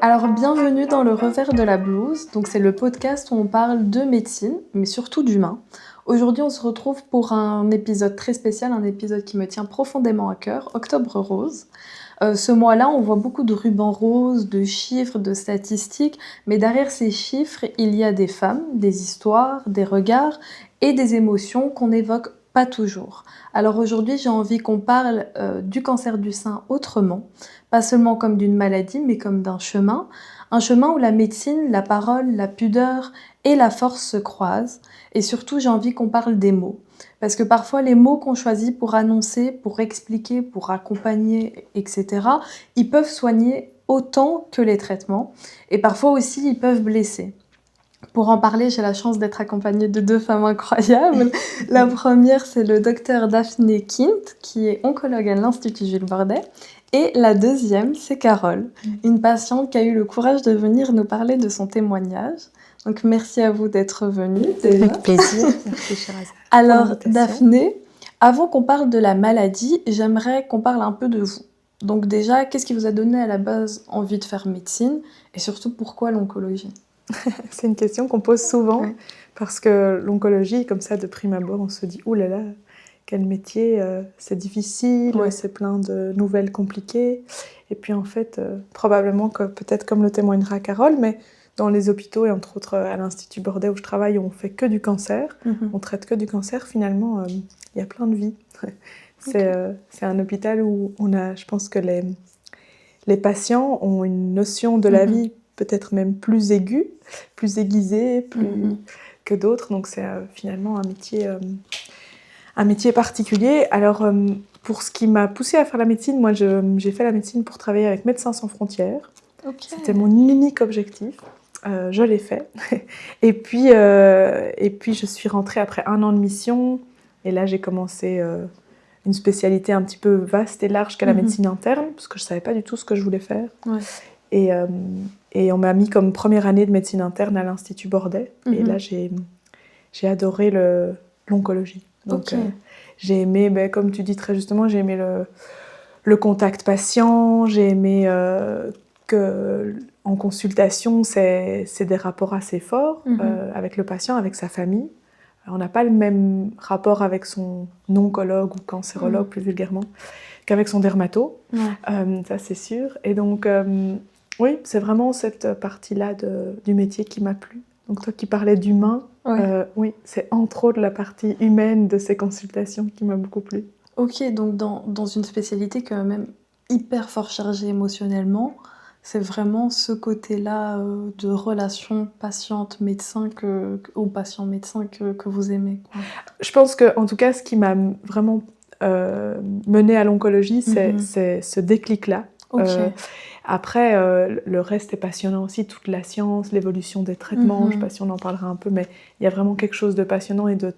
Alors, bienvenue dans le revers de la blouse. Donc, c'est le podcast où on parle de médecine, mais surtout d'humain. Aujourd'hui, on se retrouve pour un épisode très spécial, un épisode qui me tient profondément à cœur, Octobre Rose. Ce mois-là, on voit beaucoup de rubans roses, de chiffres, de statistiques, mais derrière ces chiffres, il y a des femmes, des histoires, des regards et des émotions qu'on n'évoque pas toujours. Alors aujourd'hui, j'ai envie qu'on parle du cancer du sein autrement, pas seulement comme d'une maladie, mais comme d'un chemin. Un chemin où la médecine, la parole, la pudeur et la force se croisent. Et surtout, j'ai envie qu'on parle des mots. Parce que parfois, les mots qu'on choisit pour annoncer, pour expliquer, pour accompagner, etc., ils peuvent soigner autant que les traitements. Et parfois aussi, ils peuvent blesser. Pour en parler, j'ai la chance d'être accompagnée de deux femmes incroyables. La première, c'est le docteur Daphné Kint, qui est oncologue à l'Institut Jules Bordet. Et la deuxième, c'est Carole, une patiente qui a eu le courage de venir nous parler de son témoignage. Donc merci à vous d'être venue. Avec plaisir. Merci Sherazade. Alors Daphné, avant qu'on parle de la maladie, j'aimerais qu'on parle un peu de vous. Donc déjà, qu'est-ce qui vous a donné à la base envie de faire médecine et surtout pourquoi l'oncologie ? C'est une question qu'on pose souvent parce que l'oncologie, comme ça de prime abord, on se dit « Ouh là là, quel métier, c'est difficile, c'est plein de nouvelles compliquées ». Et puis en fait, probablement que peut-être comme le témoignera Carole, mais dans les hôpitaux et entre autres à l'Institut Bordet où je travaille, on fait que du cancer, on traite que du cancer, finalement il y a plein de vies. C'est un hôpital où on a, je pense que les patients ont une notion de la vie peut-être même plus aiguë, plus aiguisée, que d'autres, donc c'est finalement un métier particulier. Alors pour ce qui m'a poussée à faire la médecine, moi j'ai fait la médecine pour travailler avec Médecins sans frontières. C'était mon unique objectif. Je l'ai fait. Et puis je suis rentrée après 1 an de mission. Et là, j'ai commencé une spécialité un petit peu vaste et large qu'est la médecine interne, parce que je ne savais pas du tout ce que je voulais faire. Et on m'a mis comme première année de médecine interne à l'Institut Bordet. Et là, j'ai adoré l'oncologie. Donc, j'ai aimé, comme tu dis très justement, j'ai aimé le contact patient, j'ai aimé qu'en consultation, c'est des rapports assez forts avec le patient, avec sa famille. On n'a pas le même rapport avec son oncologue ou cancérologue, plus vulgairement, qu'avec son dermato, ça c'est sûr. Et donc, oui, c'est vraiment cette partie-là du métier qui m'a plu. Donc toi qui parlais d'humain, oui, c'est entre autres la partie humaine de ces consultations qui m'a beaucoup plu. Ok, donc dans une spécialité quand même hyper fort chargée émotionnellement, c'est vraiment ce côté-là de relation patiente-médecin ou patient-médecin que vous aimez, quoi. Je pense que, en tout cas, ce qui m'a vraiment menée à l'oncologie, c'est ce déclic-là. Après, le reste est passionnant aussi, toute la science, l'évolution des traitements, je ne sais pas si on en parlera un peu, mais il y a vraiment quelque chose de passionnant et de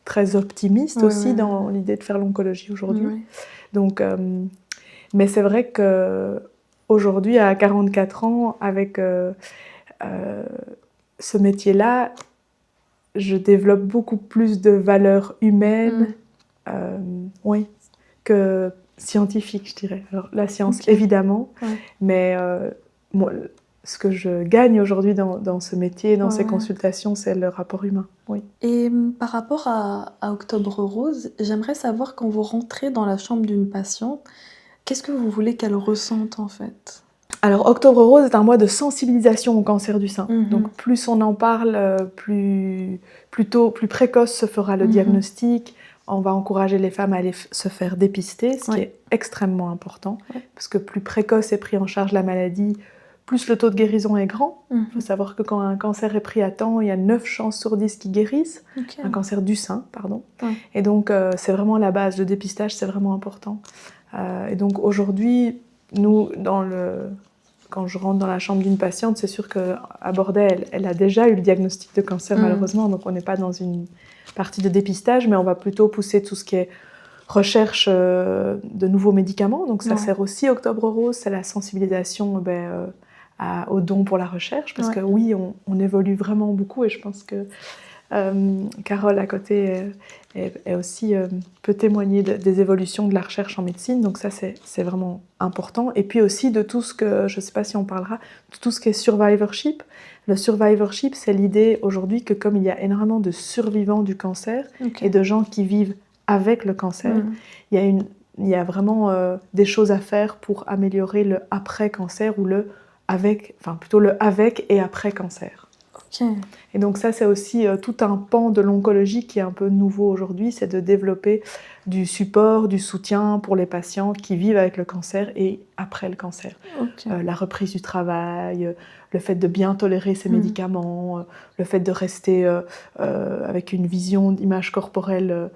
très optimiste aussi dans l'idée de faire l'oncologie aujourd'hui. Donc, mais c'est vrai qu'aujourd'hui, à 44 ans, avec ce métier-là, je développe beaucoup plus de valeurs humaines que scientifiques, je dirais. Alors, la science, évidemment, mais moi, ce que je gagne aujourd'hui dans ce métier, dans ces consultations, c'est le rapport humain. Oui. Et par rapport à Octobre Rose, j'aimerais savoir quand vous rentrez dans la chambre d'une patiente, qu'est-ce que vous voulez qu'elle ressente en fait ? Alors, Octobre Rose est un mois de sensibilisation au cancer du sein. Donc, plus on en parle, plus précoce se fera le diagnostic. On va encourager les femmes à aller se faire dépister, ce qui est extrêmement important, parce que plus précoce est pris en charge la maladie, plus le taux de guérison est grand. Il faut savoir que quand un cancer est pris à temps, il y a 9 chances sur 10 qui guérissent. Un cancer du sein, pardon. Et donc, c'est vraiment la base. Le dépistage, c'est vraiment important. Et donc, aujourd'hui, nous, quand je rentre dans la chambre d'une patiente, c'est sûr qu'à Bordet, elle a déjà eu le diagnostic de cancer, malheureusement, donc on n'est pas dans une partie de dépistage, mais on va plutôt pousser tout ce qui est recherche de nouveaux médicaments. Donc ça sert aussi Octobre Rose, c'est la sensibilisation aux dons pour la recherche, parce que oui, on évolue vraiment beaucoup, et je pense que Carole, à côté, est aussi, peut témoigner des évolutions de la recherche en médecine, donc ça, c'est vraiment important. Et puis aussi de tout ce que, je ne sais pas si on parlera, de tout ce qui est survivorship. Le survivorship, c'est l'idée aujourd'hui que comme il y a énormément de survivants du cancer et de gens qui vivent avec le cancer, il y a vraiment des choses à faire pour améliorer le après-cancer ou plutôt le avec et après-cancer. Et donc ça, c'est aussi tout un pan de l'oncologie qui est un peu nouveau aujourd'hui, c'est de développer du support, du soutien pour les patients qui vivent avec le cancer et après le cancer. La reprise du travail, le fait de bien tolérer ses médicaments, le fait de rester avec une vision d'image corporelle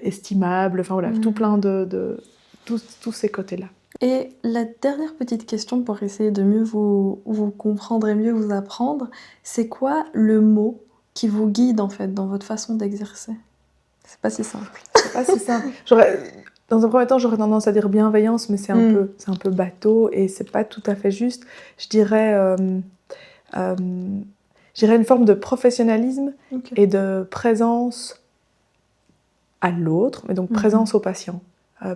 estimable, enfin voilà, tout plein de tous ces côtés-là. Et la dernière petite question pour essayer de mieux vous comprendre et mieux vous apprendre, c'est quoi le mot qui vous guide en fait dans votre façon d'exercer? C'est pas si simple. C'est pas si simple. Dans un premier temps, j'aurais tendance à dire bienveillance, mais c'est un peu bateau et c'est pas tout à fait juste. Je dirais une forme de professionnalisme et de présence à l'autre, mais donc présence au patient.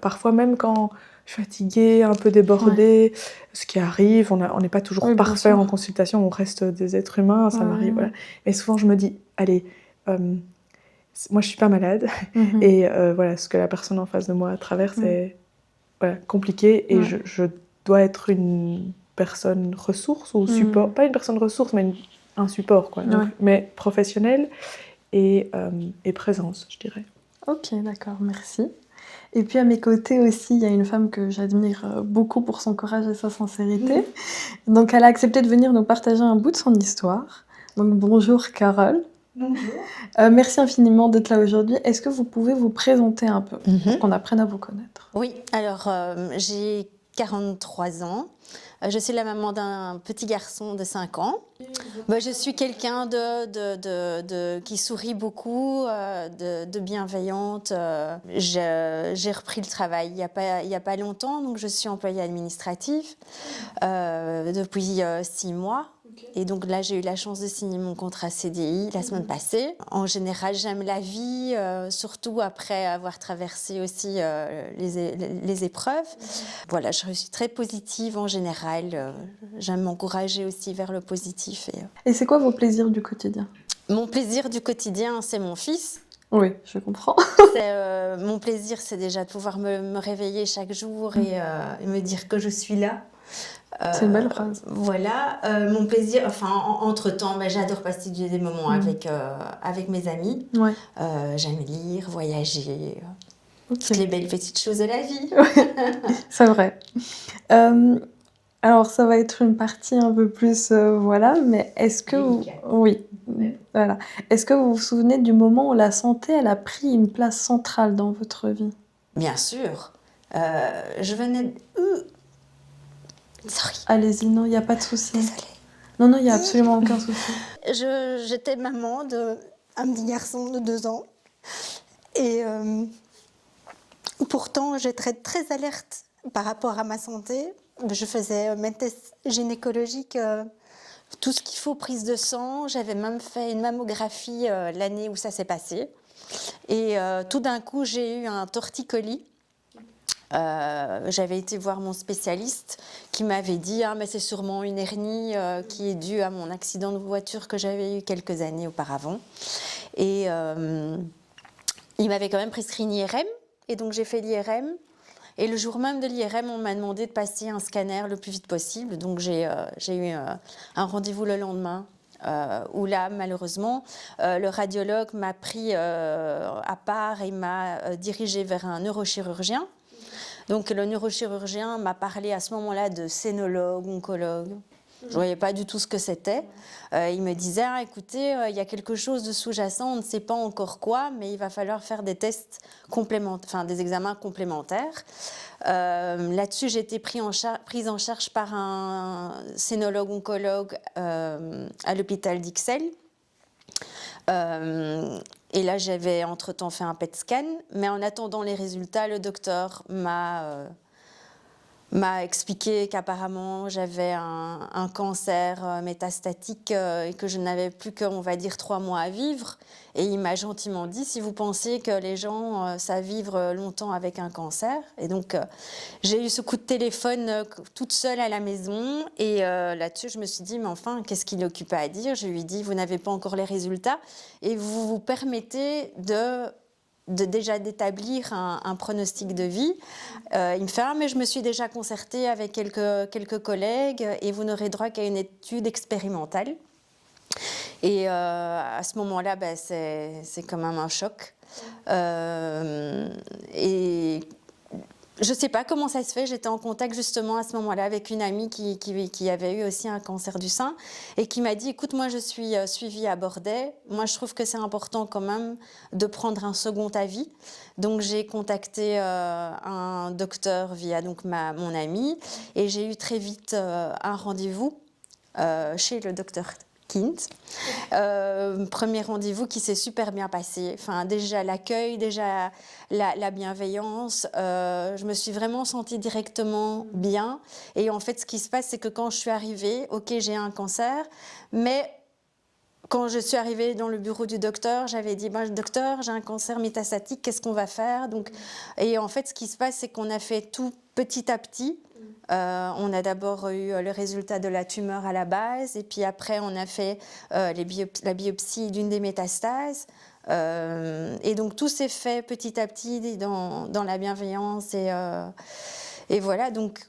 Parfois même quand je suis fatiguée, un peu débordée, ce qui arrive, on n'est pas toujours parfait en consultation, on reste des êtres humains, ça m'arrive, voilà. Mais souvent je me dis, allez, moi je suis pas malade, et voilà, ce que la personne en face de moi traverse est compliqué, et je dois être une personne ressource ou support, pas une personne ressource, mais un support, quoi. Donc, mais professionnel et présence, je dirais. Ok, d'accord, merci. Et puis à mes côtés aussi, il y a une femme que j'admire beaucoup pour son courage et sa sincérité. Donc elle a accepté de venir nous partager un bout de son histoire. Donc bonjour Carole. Bonjour. Merci infiniment d'être là aujourd'hui. Est-ce que vous pouvez vous présenter un peu pour qu'on apprenne à vous connaître? Oui, alors j'ai 43 ans. Je suis la maman d'un petit garçon de 5 ans. Je suis quelqu'un qui sourit beaucoup, de bienveillante. J'ai repris le travail il y a pas longtemps, donc je suis employée administrative depuis 6 mois. Et donc là, j'ai eu la chance de signer mon contrat CDI la semaine passée. En général, j'aime la vie, surtout après avoir traversé aussi les épreuves. Voilà, je suis très positive en général. J'aime m'encourager aussi vers le positif. Et c'est quoi vos plaisirs du quotidien? Mon plaisir du quotidien, c'est mon fils. Oui, je comprends. Mon plaisir, c'est déjà de pouvoir me réveiller chaque jour et me dire que je suis là. C'est une belle phrase. Voilà, mon plaisir, enfin, entre-temps, j'adore passer des moments avec mes amis. Ouais. J'aime lire, voyager, toutes les belles petites choses de la vie. C'est vrai. Alors, ça va être une partie un peu plus, voilà, mais est-ce que oui, voilà. Est-ce que vous vous souvenez du moment où la santé, elle a pris une place centrale dans votre vie? Bien sûr. Je venais... Sorry. Allez-y, non, il n'y a pas de souci. Désolée. Non, il n'y a absolument aucun souci. J'étais maman d'un petit garçon de 2 ans. Et pourtant, j'étais très alerte par rapport à ma santé. Je faisais mes tests gynécologiques, tout ce qu'il faut, prise de sang. J'avais même fait une mammographie l'année où ça s'est passé. Et tout d'un coup, j'ai eu un torticolis. J'avais été voir mon spécialiste qui m'avait dit mais c'est sûrement une hernie qui est due à mon accident de voiture que j'avais eu quelques années auparavant. Et il m'avait quand même prescrit une IRM. Et donc j'ai fait l'IRM. Et le jour même de l'IRM, on m'a demandé de passer un scanner le plus vite possible. Donc j'ai eu un rendez-vous le lendemain. Où là, malheureusement, le radiologue m'a pris à part et m'a dirigée vers un neurochirurgien. Donc le neurochirurgien m'a parlé à ce moment-là de scénologue, oncologue. Je ne voyais pas du tout ce que c'était. Il me disait, écoutez, il y a quelque chose de sous-jacent, on ne sait pas encore quoi, mais il va falloir faire des tests complémentaires, enfin des examens complémentaires. Là-dessus, j'ai été prise en charge par un scénologue oncologue à l'hôpital d'Ixelles. Et là, j'avais entre-temps fait un PET scan, mais en attendant les résultats, le docteur m'a m'a expliqué qu'apparemment j'avais un cancer métastatique et que je n'avais plus que, on va dire, 3 mois à vivre. Et il m'a gentiment dit, si vous pensez que les gens savent vivre longtemps avec un cancer. Et donc, j'ai eu ce coup de téléphone toute seule à la maison. Et là-dessus, je me suis dit, mais enfin, qu'est-ce qu'il est occupé à dire? Je lui ai dit, vous n'avez pas encore les résultats et vous vous permettez déjà d'établir un pronostic de vie. Il me fait mais je me suis déjà concertée avec quelques collègues et vous n'aurez droit qu'à une étude expérimentale. Et à ce moment-là, c'est quand même un choc. Et je ne sais pas comment ça se fait. J'étais en contact justement à ce moment-là avec une amie qui avait eu aussi un cancer du sein et qui m'a dit, écoute, moi je suis suivie à Bordeaux. Moi je trouve que c'est important quand même de prendre un second avis. Donc j'ai contacté un docteur via donc, mon amie et j'ai eu très vite un rendez-vous chez le docteur Kint. Premier rendez-vous qui s'est super bien passé. Enfin, déjà l'accueil, déjà la bienveillance. Je me suis vraiment sentie directement bien. Et en fait, ce qui se passe, c'est que quand je suis arrivée, ok, j'ai un cancer, mais quand je suis arrivée dans le bureau du docteur, j'avais dit, docteur, j'ai un cancer métastatique, qu'est-ce qu'on va faire? Donc, et en fait, ce qui se passe, c'est qu'on a fait tout petit à petit. On a d'abord eu le résultat de la tumeur à la base et puis après on a fait la biopsie d'une des métastases et donc tout s'est fait petit à petit dans la bienveillance et voilà, donc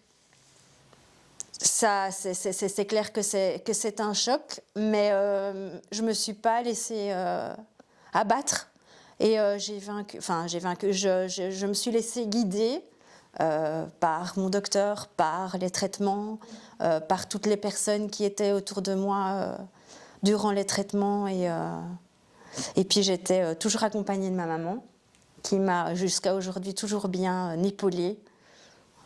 ça c'est clair que c'est un choc, mais je me suis pas laissée abattre et je me suis laissée guider par mon docteur, par les traitements, par toutes les personnes qui étaient autour de moi durant les traitements. Et puis j'étais toujours accompagnée de ma maman, qui m'a jusqu'à aujourd'hui toujours bien épaulée.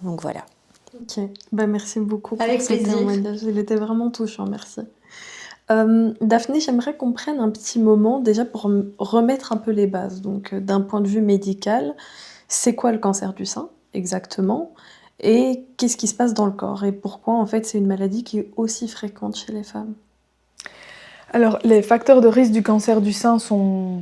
Donc voilà. Ok, merci beaucoup pour Avec ce plaisir. témoignage. Il était vraiment touchant, merci. Daphné, j'aimerais qu'on prenne un petit moment déjà pour remettre un peu les bases. Donc d'un point de vue médical, c'est quoi le cancer du sein exactement? Et qu'est-ce qui se passe dans le corps? Et pourquoi en fait c'est une maladie qui est aussi fréquente chez les femmes? Alors, les facteurs de risque du cancer du sein sont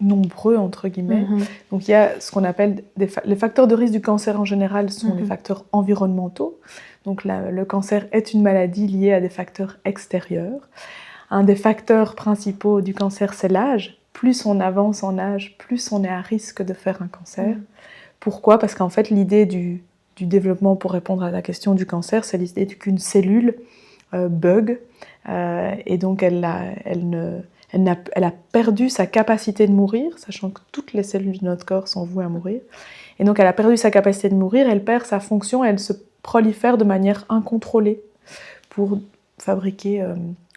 nombreux, entre guillemets. Donc, il y a ce qu'on appelle les facteurs de risque du cancer en général sont les facteurs environnementaux. Donc, le cancer est une maladie liée à des facteurs extérieurs. Un des facteurs principaux du cancer, c'est l'âge. Plus on avance en âge, plus on est à risque de faire un cancer. Pourquoi? Parce qu'en fait, l'idée du développement, pour répondre à la question du cancer, c'est l'idée qu'une cellule bug, et donc elle a perdu sa capacité de mourir, sachant que toutes les cellules de notre corps sont vouées à mourir. Et donc elle a perdu sa capacité de mourir, elle perd sa fonction, elle se prolifère de manière incontrôlée pour fabriquer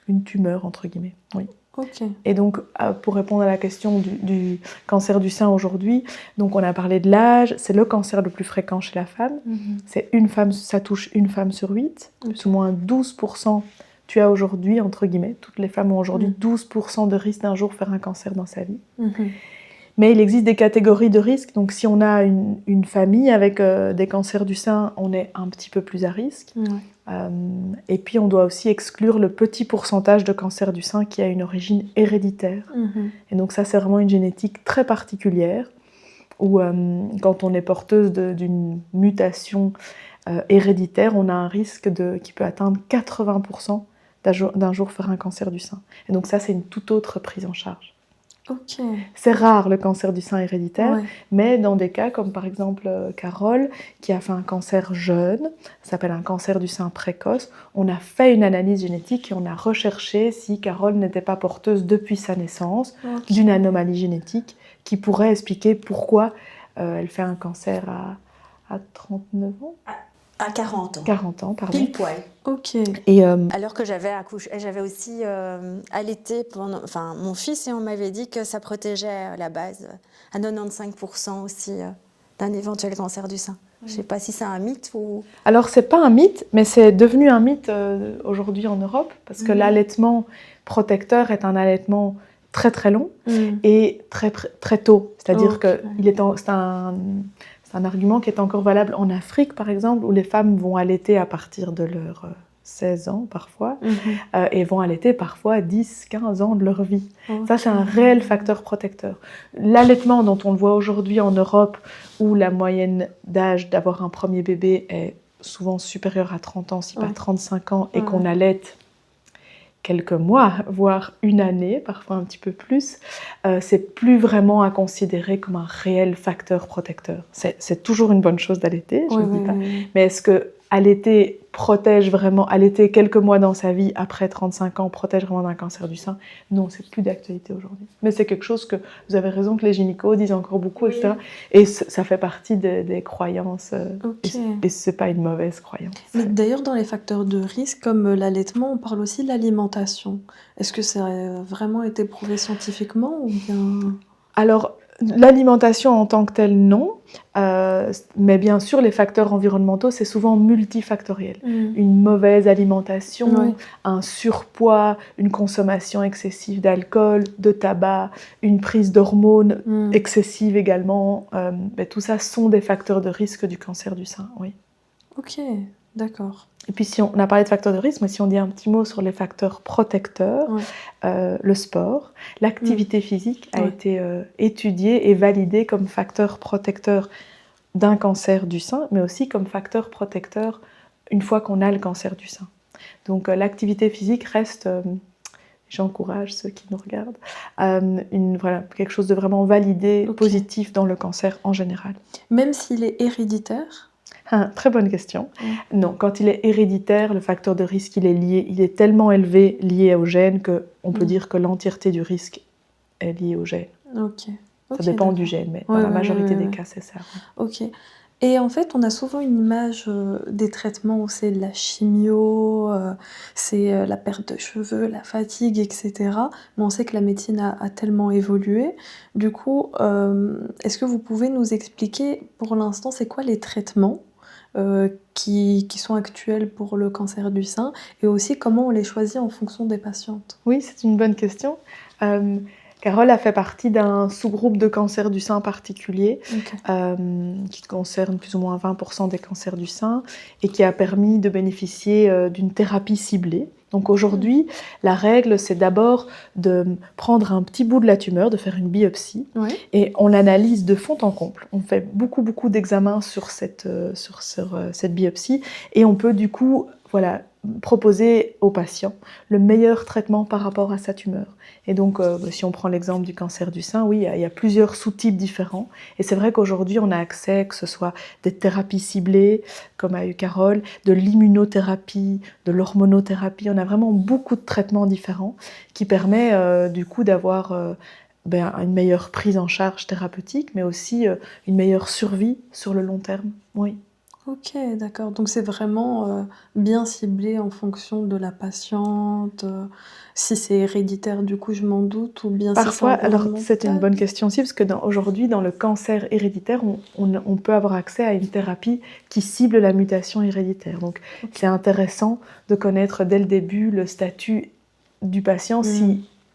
une tumeur, entre guillemets. Oui. Okay. Et donc, pour répondre à la question du cancer du sein aujourd'hui, donc on a parlé de l'âge, c'est le cancer le plus fréquent chez la femme. C'est ça touche une femme sur 8, plus ou moins 12%. Tu as aujourd'hui, entre guillemets, toutes les femmes ont aujourd'hui 12% de risque d'un jour faire un cancer dans sa vie. Mais il existe des catégories de risques. Donc, si on a une famille avec des cancers du sein, on est un petit peu plus à risque. Et puis, on doit aussi exclure le petit pourcentage de cancer du sein qui a une origine héréditaire. Et donc, ça, c'est vraiment une génétique très particulière où, quand on est porteuse d'une mutation héréditaire, on a un risque qui peut atteindre 80% d'un jour faire un cancer du sein. Et donc, ça, c'est une toute autre prise en charge. Okay. C'est rare le cancer du sein héréditaire, mais dans des cas comme par exemple Carole qui a fait un cancer jeune, ça s'appelle un cancer du sein précoce, on a fait une analyse génétique et on a recherché si Carole n'était pas porteuse depuis sa naissance d'une anomalie génétique qui pourrait expliquer pourquoi elle fait un cancer à 39 ans. À 40 ans. 40 ans, pardon. Pile poil. Ok. Et alors que j'avais aussi allaité mon fils et on m'avait dit que ça protégeait à la base à 95% aussi d'un éventuel cancer du sein. Je ne sais pas si c'est un mythe ou... Alors, ce n'est pas un mythe, mais c'est devenu un mythe aujourd'hui en Europe parce que l'allaitement protecteur est un allaitement très très long et très, très tôt. C'est-à-dire que c'est C'est un argument qui est encore valable en Afrique, par exemple, où les femmes vont allaiter à partir de leurs 16 ans parfois, et vont allaiter parfois 10, 15 ans de leur vie. Okay. Ça, c'est un réel facteur protecteur. L'allaitement dont on le voit aujourd'hui en Europe, où la moyenne d'âge d'avoir un premier bébé est souvent supérieure à 30 ans, si pas 35 ans, et qu'on allaite quelques mois, voire une année, parfois un petit peu plus, c'est plus vraiment à considérer comme un réel facteur protecteur. C'est toujours une bonne chose d'allaiter, je ne dis pas. Mais est-ce que allaiter protège vraiment, allaiter quelques mois dans sa vie après 35 ans protège vraiment d'un cancer du sein? Non, c'est plus d'actualité aujourd'hui. Mais c'est quelque chose que, vous avez raison, que les gynécos disent encore beaucoup, etc. Et ça fait partie des croyances. Et c'est pas une mauvaise croyance. Mais d'ailleurs, dans les facteurs de risque, comme l'allaitement, on parle aussi de l'alimentation. Est-ce que ça a vraiment été prouvé scientifiquement ou bien... Alors, l'alimentation en tant que telle, non. Mais bien sûr, les facteurs environnementaux, c'est souvent multifactoriel. Une mauvaise alimentation, un surpoids, une consommation excessive d'alcool, de tabac, une prise d'hormones excessive également. Tout ça sont des facteurs de risque du cancer du sein, oui. Ok, d'accord. Et puis, si on a parlé de facteurs de risque, mais si on dit un petit mot sur les facteurs protecteurs, le sport, l'activité physique a été étudiée et validée comme facteur protecteur d'un cancer du sein, mais aussi comme facteur protecteur une fois qu'on a le cancer du sein. Donc, l'activité physique reste, j'encourage ceux qui nous regardent, quelque chose de vraiment validé, positif dans le cancer en général. Même s'il est héréditaire ? Très bonne question. Non, quand il est héréditaire, le facteur de risque, il est tellement élevé, lié au gène, qu'on peut dire que l'entièreté du risque est liée au gène. Ça dépend du gène, mais dans la majorité des cas, c'est ça. Ok. Et en fait, on a souvent une image des traitements où c'est la chimio, c'est la perte de cheveux, la fatigue, etc. Mais on sait que la médecine a tellement évolué. Du coup, est-ce que vous pouvez nous expliquer, pour l'instant, c'est quoi les traitements qui sont actuels pour le cancer du sein, et aussi comment on les choisit en fonction des patientes? Oui, c'est une bonne question. Carole a fait partie d'un sous-groupe de cancer du sein particulier qui concerne plus ou moins 20% des cancers du sein et qui a permis de bénéficier d'une thérapie ciblée. Donc aujourd'hui, la règle, c'est d'abord de prendre un petit bout de la tumeur, de faire une biopsie, et on l'analyse de fond en comble. On fait beaucoup d'examens sur cette biopsie, et on peut du coup proposer au patient le meilleur traitement par rapport à sa tumeur. Et donc, si on prend l'exemple du cancer du sein, oui, il y a plusieurs sous-types différents. Et c'est vrai qu'aujourd'hui, on a accès, que ce soit des thérapies ciblées, comme a eu Carole, de l'immunothérapie, de l'hormonothérapie. On a vraiment beaucoup de traitements différents qui permet du coup d'avoir une meilleure prise en charge thérapeutique, mais aussi une meilleure survie sur le long terme. Oui. Ok, d'accord. Donc c'est vraiment bien ciblé en fonction de la patiente. Si c'est héréditaire, du coup, je m'en doute, ou bien parfois, si c'est alors c'est une bonne question aussi, parce que aujourd'hui, dans le cancer héréditaire, on peut avoir accès à une thérapie qui cible la mutation héréditaire. Donc c'est intéressant de connaître dès le début le statut du patient,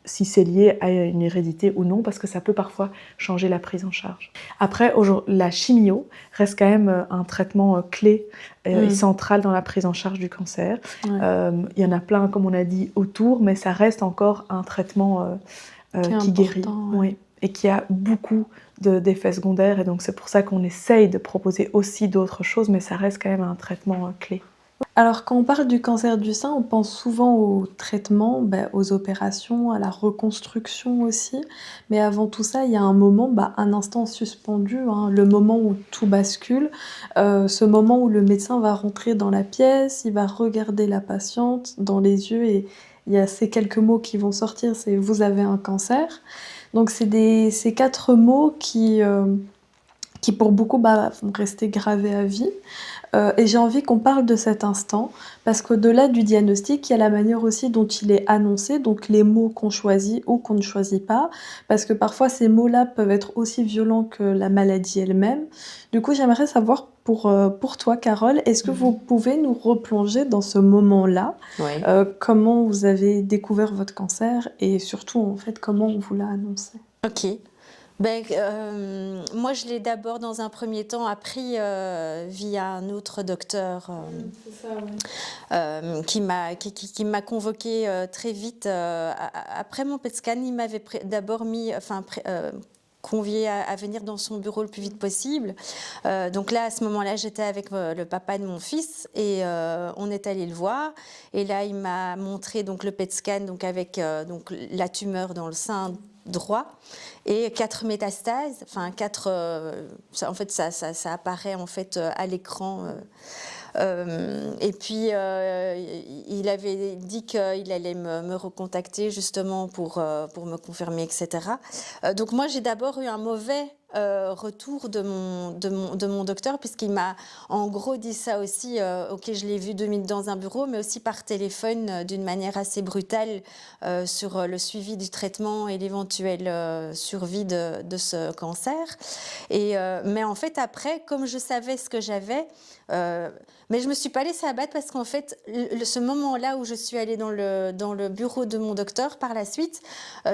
si c'est lié à une hérédité ou non, parce que ça peut parfois changer la prise en charge. Après, la chimio reste quand même un traitement clé et central dans la prise en charge du cancer. Il y en a plein, comme on a dit, autour, mais ça reste encore un traitement qui guérit et qui a beaucoup d'effets secondaires. Et donc c'est pour ça qu'on essaye de proposer aussi d'autres choses, mais ça reste quand même un traitement clé. Alors, quand on parle du cancer du sein, on pense souvent au traitement, aux opérations, à la reconstruction aussi. Mais avant tout ça, il y a un moment, un instant suspendu, le moment où tout bascule, ce moment où le médecin va rentrer dans la pièce, il va regarder la patiente dans les yeux, et il y a ces quelques mots qui vont sortir, c'est « vous avez un cancer ». Donc c'est ces 4 mots qui pour beaucoup vont rester gravés à vie. Et j'ai envie qu'on parle de cet instant, parce qu'au-delà du diagnostic, il y a la manière aussi dont il est annoncé, donc les mots qu'on choisit ou qu'on ne choisit pas, parce que parfois ces mots-là peuvent être aussi violents que la maladie elle-même. Du coup, j'aimerais savoir pour toi, Carole, est-ce que vous pouvez nous replonger dans ce moment-là, comment vous avez découvert votre cancer, et surtout, en fait, comment on vous l'a annoncé? Ok. Moi, je l'ai d'abord, dans un premier temps, appris via un autre docteur C'est ça, ouais. qui m'a convoqué très vite. Après mon PET scan, il m'avait d'abord convié à venir dans son bureau le plus vite possible. Donc là, à ce moment-là, j'étais avec le papa de mon fils et on est allé le voir. Et là, il m'a montré donc le PET scan donc avec donc la tumeur dans le sein droit et 4 métastases, enfin 4. En fait, ça apparaît en fait à l'écran. Et puis, il avait dit qu'il allait me recontacter justement pour me confirmer, etc. Donc moi, j'ai d'abord eu un mauvais retour de mon docteur, puisqu'il m'a en gros dit ça aussi. Ok, je l'ai vu 2 minutes dans un bureau, mais aussi par téléphone d'une manière assez brutale sur le suivi du traitement et l'éventuelle survie de ce cancer. Mais en fait, après, comme je savais ce que j'avais, mais je ne me suis pas laissée abattre parce qu'en fait, ce moment-là où je suis allée dans le bureau de mon docteur par la suite,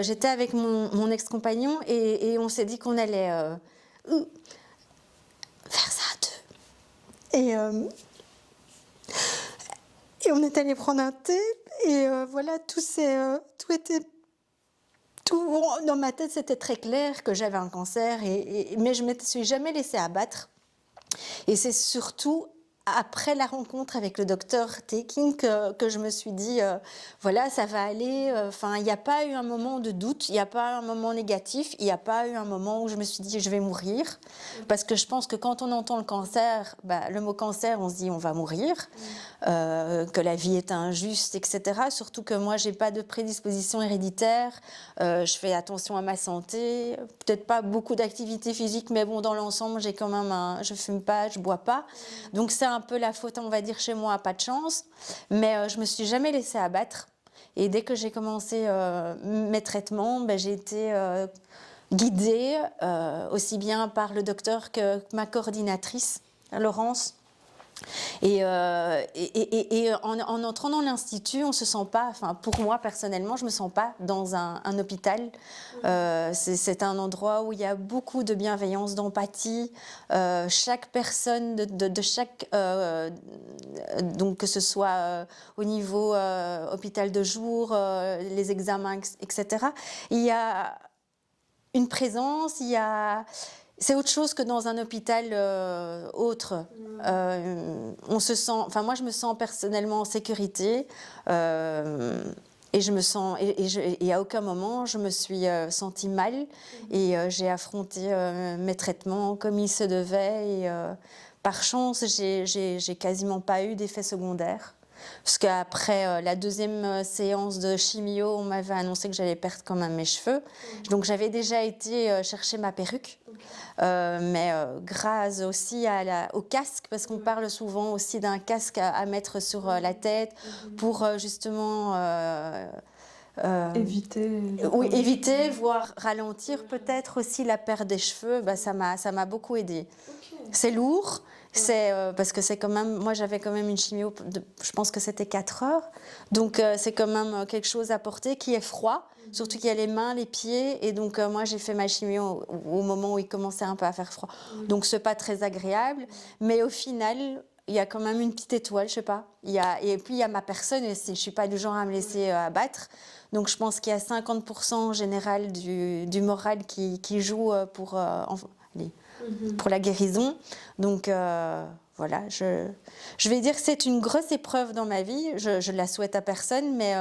j'étais avec mon ex-compagnon et on s'est dit qu'on allait faire ça à deux. Et on est allé prendre un thé et voilà, tout était... dans ma tête, c'était très clair que j'avais un cancer, mais je ne me suis jamais laissée abattre. Et c'est surtout après la rencontre avec le docteur Tekin que je me suis dit, voilà, ça va aller. Enfin, il n'y a pas eu un moment de doute, il n'y a pas eu un moment négatif, il n'y a pas eu un moment où je me suis dit, je vais mourir. Parce que je pense que quand on entend le cancer, le mot cancer, on se dit, on va mourir, que la vie est injuste, etc. Surtout que moi, je n'ai pas de prédisposition héréditaire, je fais attention à ma santé, peut-être pas beaucoup d'activité physique, mais bon, dans l'ensemble, j'ai quand même je fume pas, je bois pas. Donc c'est un peu la faute, on va dire, chez moi, pas de chance. Mais je me suis jamais laissée abattre. Et dès que j'ai commencé mes traitements, j'ai été guidée aussi bien par le docteur que ma coordinatrice, Laurence. Et en entrant dans l'institut, on se sent pas, enfin pour moi personnellement, je me sens pas dans un hôpital. C'est un endroit où il y a beaucoup de bienveillance, d'empathie. Chaque personne de chaque, donc que ce soit au niveau hôpital de jour, les examens, etc. Il y a une présence, c'est autre chose que dans un hôpital autre. On se sent, enfin moi je me sens personnellement en sécurité et je me sens et à aucun moment je me suis sentie mal et j'ai affronté mes traitements comme il se devait et par chance j'ai quasiment pas eu d'effets secondaires. Parce qu'après la deuxième séance de chimio, on m'avait annoncé que j'allais perdre quand même mes cheveux. Donc j'avais déjà été chercher ma perruque. Mais grâce aussi au casque, parce qu'on parle souvent aussi d'un casque à mettre sur la tête pour justement... éviter, voire ralentir peut-être aussi la perte des cheveux. Ça m'a beaucoup aidée. Okay. C'est lourd, parce que c'est quand même... Moi, j'avais quand même une chimio, je pense que c'était 4 heures. Donc, c'est quand même quelque chose à porter qui est froid, surtout qu'il y a les mains, les pieds. Et donc, moi, j'ai fait ma chimio au moment où il commençait un peu à faire froid. Donc, c'est pas très agréable. Mais au final... Il y a quand même une petite étoile, je sais pas. Et puis, il y a ma personne aussi. Je ne suis pas du genre à me laisser abattre. Donc, je pense qu'il y a 50% en général du moral qui joue pour la guérison. Donc, voilà. Je vais dire que c'est une grosse épreuve dans ma vie. Je la souhaite à personne, mais...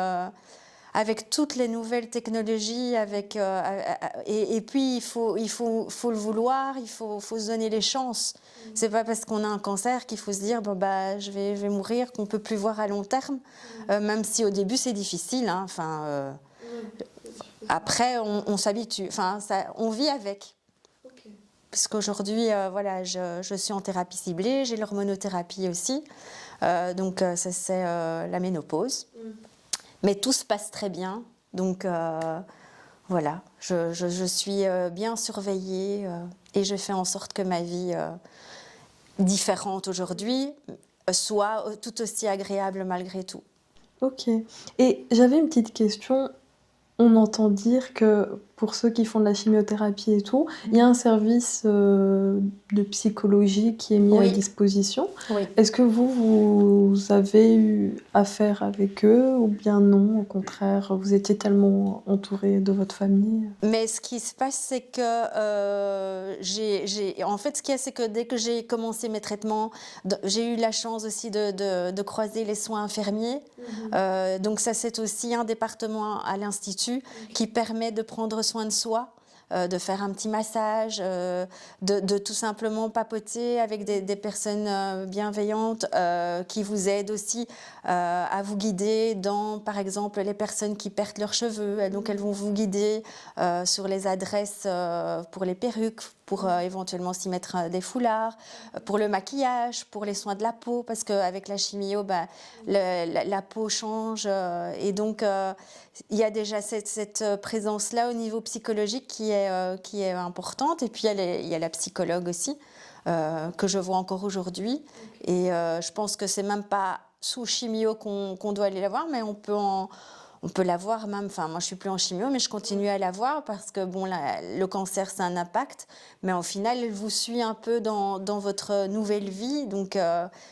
avec toutes les nouvelles technologies, et puis il faut le vouloir, il faut se donner les chances. C'est pas parce qu'on a un cancer qu'il faut se dire je vais mourir, qu'on peut plus voir à long terme, même si au début c'est difficile. Hein, après on s'habitue, on vit avec. Okay. Parce qu'aujourd'hui voilà, je suis en thérapie ciblée, j'ai l'hormonothérapie aussi, donc ça c'est la ménopause. Mais tout se passe très bien, donc voilà, je suis bien surveillée et je fais en sorte que ma vie différente aujourd'hui soit tout aussi agréable malgré tout. Ok, et j'avais une petite question. on entend dire que pour ceux qui font de la chimiothérapie et tout, il y a un service de psychologie qui est mis à disposition. Oui. Est-ce que vous avez eu affaire avec eux ou bien non, au contraire, vous étiez tellement entouré de votre famille? Mais ce qui se passe, c'est que en fait, ce qu'il y a, c'est que dès que j'ai commencé mes traitements, j'ai eu la chance aussi de croiser les soins infirmiers. Donc ça, c'est aussi un département à l'Institut qui permet de prendre soin de soi, de faire un petit massage, de tout simplement papoter avec des personnes bienveillantes qui vous aident aussi à vous guider dans, par exemple, les personnes qui perdent leurs cheveux. Donc elles vont vous guider sur les adresses pour les perruques, pour éventuellement s'y mettre des foulards, pour le maquillage, pour les soins de la peau, parce qu'avec la chimio, la peau change. Et donc, il y a déjà cette présence-là au niveau psychologique qui est importante. Et puis, il y a la psychologue aussi, que je vois encore aujourd'hui. Et je pense que c'est même pas sous chimio qu'on doit aller la voir, mais on peut la voir même, enfin moi je suis plus en chimio, mais je continue à la voir parce que bon, le cancer c'est un impact, mais au final elle vous suit un peu dans votre nouvelle vie, donc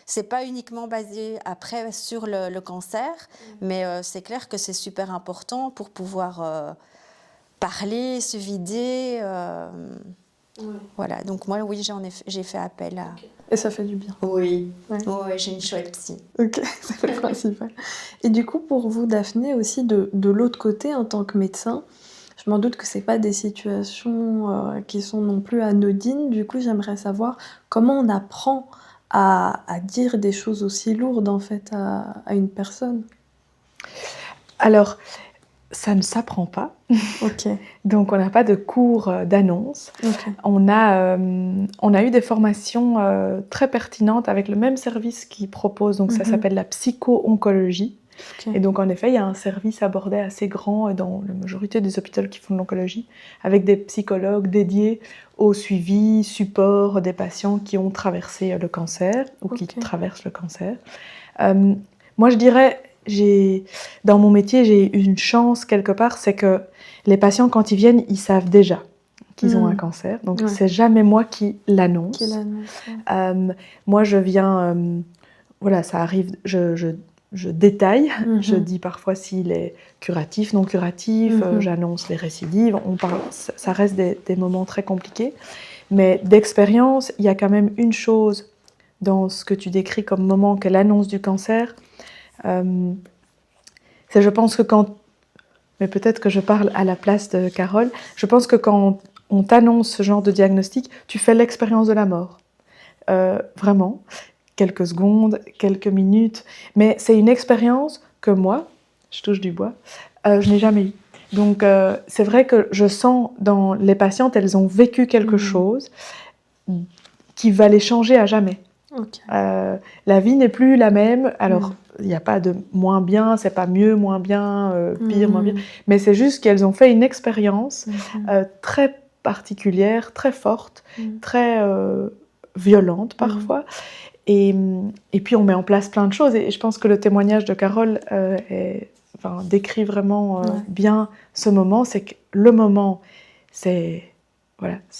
c'est pas uniquement basé après sur le cancer, mais c'est clair que c'est super important pour pouvoir parler, se vider. Voilà, donc moi oui j'ai fait appel à... Et ça fait du bien. Oui, Ouais. Ouais, j'ai une chouette psy. Ok, c'est le principal. Et du coup, pour vous, Daphné, aussi de l'autre côté, en tant que médecin, je m'en doute que c'est pas des situations qui sont non plus anodines. Du coup, j'aimerais savoir comment on apprend à dire des choses aussi lourdes, en fait, à une personne. Alors, ça ne s'apprend pas. Ok. Donc, on n'a pas de cours d'annonce. Ok. On a eu des formations très pertinentes avec le même service qui propose. Donc, ça s'appelle la psycho-oncologie. Ok. Et donc, en effet, il y a un service abordé assez grand dans la majorité des hôpitaux qui font de l'oncologie, avec des psychologues dédiés au suivi, support des patients qui ont traversé le cancer ou qui traversent le cancer. Moi, je dirais... Dans mon métier, j'ai eu une chance quelque part, c'est que les patients, quand ils viennent, ils savent déjà qu'ils ont un cancer. Donc, c'est jamais moi qui l'annonce. Moi, je viens... voilà, ça arrive, je détaille. Je dis parfois s'il est curatif, non curatif. J'annonce les récidives. On parle, ça reste des moments très compliqués. Mais d'expérience, il y a quand même une chose dans ce que tu décris comme moment qu'est l'annonce du cancer. Je pense que mais peut-être que je parle à la place de Carole, je pense que quand on t'annonce ce genre de diagnostic, tu fais l'expérience de la mort. Vraiment, quelques secondes, quelques minutes, mais c'est une expérience que moi, je touche du bois, je n'ai jamais eue. Donc c'est vrai que je sens dans les patientes, elles ont vécu quelque chose qui va les changer à jamais. La vie n'est plus la même, alors il n'y a pas de moins bien, c'est pas mieux, moins bien, pire, moins bien, mais c'est juste qu'elles ont fait une expérience très particulière, très forte, très violente parfois, et puis on met en place plein de choses, et je pense que le témoignage de Carole décrit vraiment bien ce moment, c'est que le moment, c'est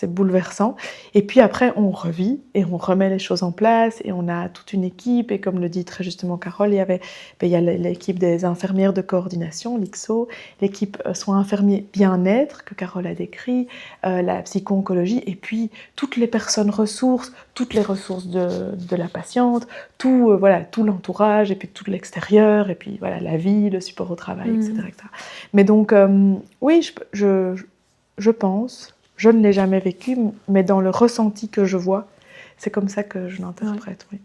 bouleversant. Et puis après, on revit et on remet les choses en place et on a toute une équipe. Et comme le dit très justement Carole, il y a l'équipe des infirmières de coordination, l'IXO, l'équipe soins infirmiers bien-être que Carole a décrit, la psycho-oncologie, et puis toutes les personnes ressources, toutes les ressources de la patiente, tout l'entourage, et puis tout l'extérieur, et puis la vie, le support au travail, etc., etc. Mais donc, oui, je pense... Je ne l'ai jamais vécu, mais dans le ressenti que je vois, c'est comme ça que je l'interprète. Oui.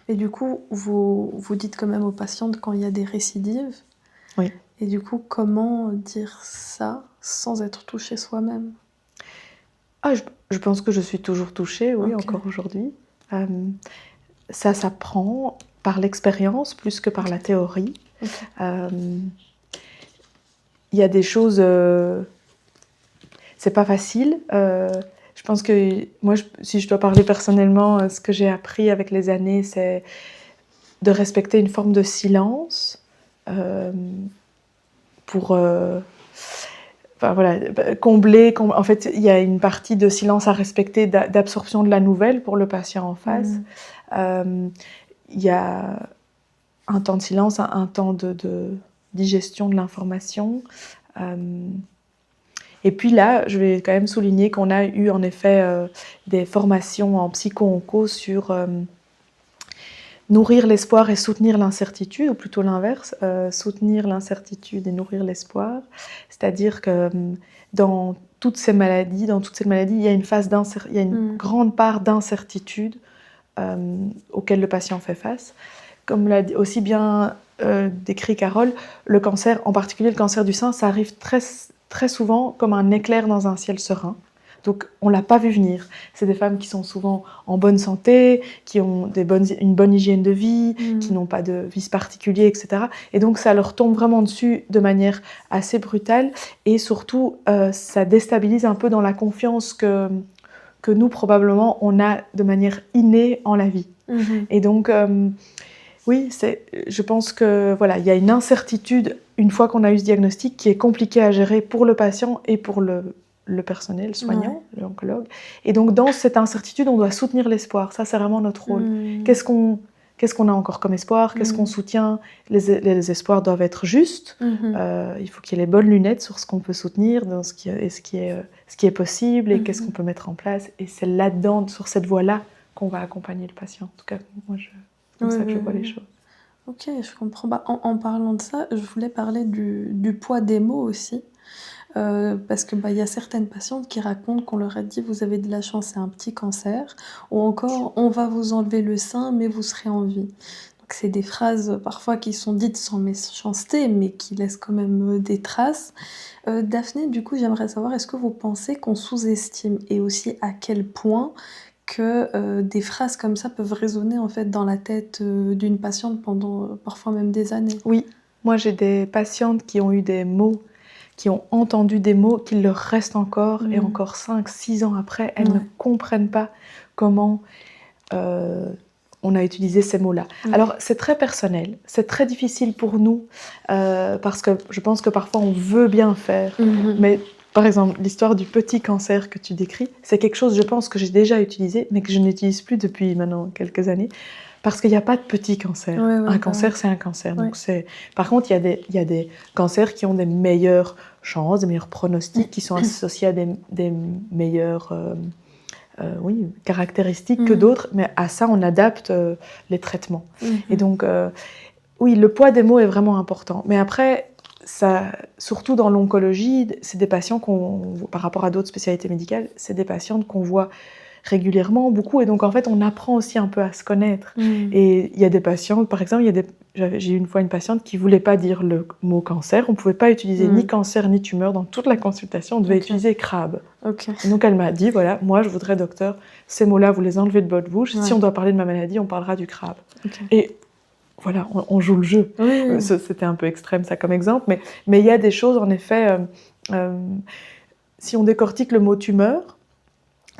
Et du coup, vous dites quand même aux patientes quand il y a des récidives. Oui. Et du coup, comment dire ça sans être touchée soi-même ? Je pense que je suis toujours touchée, oui, encore aujourd'hui. Ça s'apprend par l'expérience plus que par la théorie. Il y a des choses... c'est pas facile. Je pense que moi, si je dois parler personnellement, ce que j'ai appris avec les années, c'est de respecter une forme de silence pour enfin voilà, combler. En fait, il y a une partie de silence à respecter, d'absorption de la nouvelle pour le patient en face. Il y a un temps de silence, un temps de digestion de l'information. Et puis là, je vais quand même souligner qu'on a eu en effet des formations en psycho-onco sur nourrir l'espoir et soutenir l'incertitude, ou plutôt l'inverse, soutenir l'incertitude et nourrir l'espoir. C'est-à-dire que dans toutes ces maladies, il y a une phase il y a une grande part d'incertitude auquel le patient fait face. Comme l'a aussi bien décrit Carole, le cancer, en particulier le cancer du sein, ça arrive très souvent comme un éclair dans un ciel serein. Donc on ne l'a pas vu venir. C'est des femmes qui sont souvent en bonne santé, qui ont une bonne hygiène de vie, qui n'ont pas de vices particuliers, etc. Et donc ça leur tombe vraiment dessus de manière assez brutale. Et surtout, ça déstabilise un peu dans la confiance que nous, probablement, on a de manière innée en la vie. Et donc, oui, je pense que voilà, il y a une incertitude, une fois qu'on a eu ce diagnostic, qui est compliquée à gérer pour le patient et pour le personnel soignant, l'oncologue. Et donc, dans cette incertitude, on doit soutenir l'espoir. Ça, c'est vraiment notre rôle. Qu'est-ce qu'on a encore comme espoir? Qu'est-ce qu'on soutient? Les espoirs doivent être justes. Il faut qu'il y ait les bonnes lunettes sur ce qu'on peut soutenir, dans ce qui est possible, et qu'est-ce qu'on peut mettre en place. Et c'est là-dedans, sur cette voie-là, qu'on va accompagner le patient. En tout cas, moi, c'est comme ça que je vois les choses. Ok, je comprends. En parlant de ça, je voulais parler du poids des mots aussi. Parce que y a certaines patientes qui racontent qu'on leur a dit vous avez de la chance, c'est un petit cancer, ou encore on va vous enlever le sein mais vous serez en vie. Donc c'est des phrases parfois qui sont dites sans méchanceté mais qui laissent quand même des traces. Daphné, du coup j'aimerais savoir, est-ce que vous pensez qu'on sous-estime, et aussi à quel point que des phrases comme ça peuvent résonner en fait dans la tête d'une patiente pendant parfois même des années? Oui, moi j'ai des patientes qui ont eu des mots, qui ont entendu des mots qui leur restent encore, et encore 5-6 ans après, elles ne comprennent pas comment on a utilisé ces mots-là. Alors c'est très personnel, c'est très difficile pour nous, parce que je pense que parfois on veut bien faire, mais par exemple, l'histoire du petit cancer que tu décris, c'est quelque chose, je pense, que j'ai déjà utilisé, mais que je n'utilise plus depuis maintenant quelques années, parce qu'il n'y a pas de petit cancer. Un cancer, c'est un cancer. Donc par contre, il y a des cancers qui ont des meilleures chances, des meilleurs pronostics, qui sont associés à des meilleures caractéristiques que d'autres, mais à ça, on adapte les traitements. Et donc, oui, le poids des mots est vraiment important. Mais après, ça, surtout dans l'oncologie, c'est des patients par rapport à d'autres spécialités médicales, c'est des patientes qu'on voit régulièrement, beaucoup, et donc en fait on apprend aussi un peu à se connaître. Et il y a des patients, par exemple, j'ai eu une fois une patiente qui voulait pas dire le mot cancer, on pouvait pas utiliser ni cancer ni tumeur dans toute la consultation, on devait utiliser crabe. Et donc elle m'a dit, voilà, moi je voudrais, docteur, ces mots-là vous les enlevez de votre bouche, si on doit parler de ma maladie, on parlera du crabe. Et voilà, on joue le jeu. C'était un peu extrême ça comme exemple, mais il y a des choses en effet, si on décortique le mot tumeur,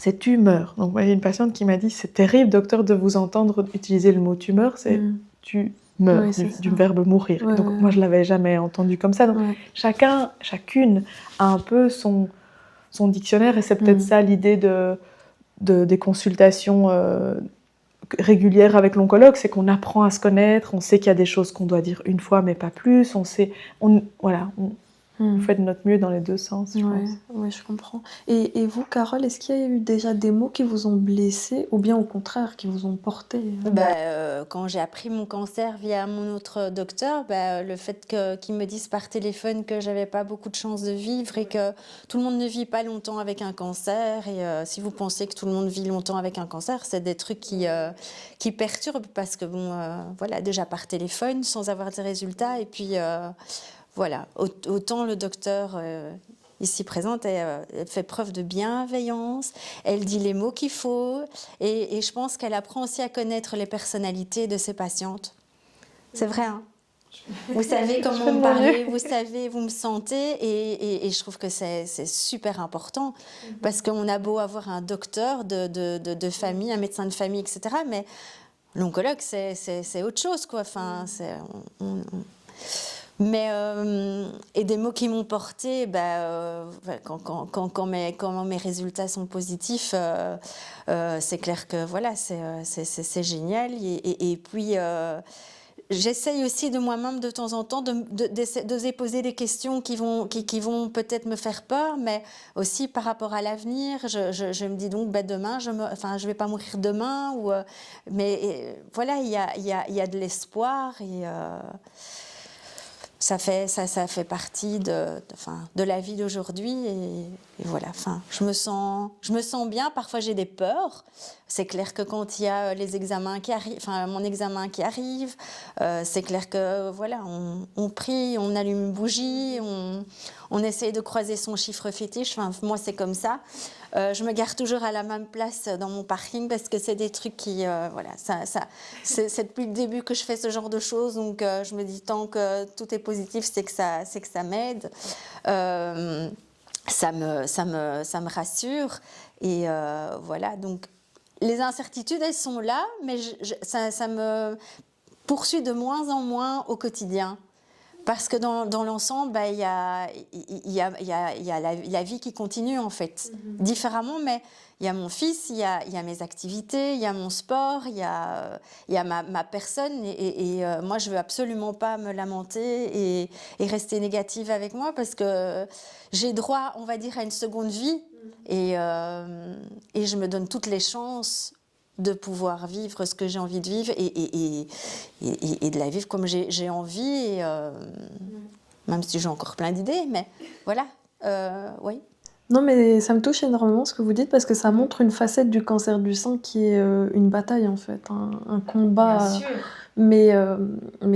c'est tumeur. Donc, il y a une patiente qui m'a dit, c'est terrible, docteur, de vous entendre utiliser le mot tumeur, c'est tu meurs, du verbe mourir. Donc, moi, je ne l'avais jamais entendu comme ça. Donc, chacune a un peu son dictionnaire, et c'est peut-être ça l'idée des consultations régulières avec l'oncologue, c'est qu'on apprend à se connaître, on sait qu'il y a des choses qu'on doit dire une fois, mais pas plus, on fait de notre mieux dans les deux sens, je pense. Oui, je comprends. Et vous, Carole, est-ce qu'il y a eu déjà des mots qui vous ont blessé, ou bien au contraire, qui vous ont porté? Quand j'ai appris mon cancer via mon autre docteur, le fait qu'il me dise par téléphone que j'avais pas beaucoup de chances de vivre, et que tout le monde ne vit pas longtemps avec un cancer, et si vous pensez que tout le monde vit longtemps avec un cancer, c'est des trucs qui perturbent, parce que déjà par téléphone, sans avoir des résultats, et puis... Voilà, autant le docteur ici présente, elle fait preuve de bienveillance, elle dit les mots qu'il faut, et je pense qu'elle apprend aussi à connaître les personnalités de ses patientes. C'est vrai, hein? Vous savez comment me parler, vous savez, vous me sentez, et je trouve que c'est super important, parce qu'on a beau avoir un docteur de famille, un médecin de famille, etc., mais l'oncologue, c'est autre chose, quoi. Enfin, Mais, et des mots qui m'ont portée, quand mes résultats sont positifs, c'est clair que voilà, c'est génial. Et puis, j'essaye aussi de moi-même de temps en temps d'oser poser des questions qui vont peut-être me faire peur, mais aussi par rapport à l'avenir. Je me dis donc, demain, je vais pas mourir demain. Voilà, il y a de l'espoir et... Ça fait partie de la vie d'aujourd'hui et voilà. Je me sens bien. Parfois, j'ai des peurs. C'est clair que quand il y a les examens qui arrivent, mon examen qui arrive, c'est clair que voilà, on prie, on allume une bougie, on essaye de croiser son chiffre fétiche. Moi, c'est comme ça. Je me gare toujours à la même place dans mon parking parce que c'est des trucs qui, voilà, c'est depuis le début que je fais ce genre de choses. Donc, je me dis tant que tout est positif, c'est que ça m'aide. Ça me rassure. Et voilà, donc les incertitudes, elles sont là, mais ça me poursuit de moins en moins au quotidien. Parce que dans l'ensemble, il y a la vie qui continue, en fait. Différemment, mais il y a mon fils, il y a mes activités, il y a mon sport, il y a ma personne. Et moi, je ne veux absolument pas me lamenter et rester négative avec moi parce que j'ai droit, on va dire, à une seconde vie. Et je me donne toutes les chances de pouvoir vivre ce que j'ai envie de vivre et de la vivre comme j'ai envie, même si j'ai encore plein d'idées, mais voilà, oui. Non, mais ça me touche énormément ce que vous dites parce que ça montre une facette du cancer du sein qui est une bataille en fait, un combat. Bien sûr. Mais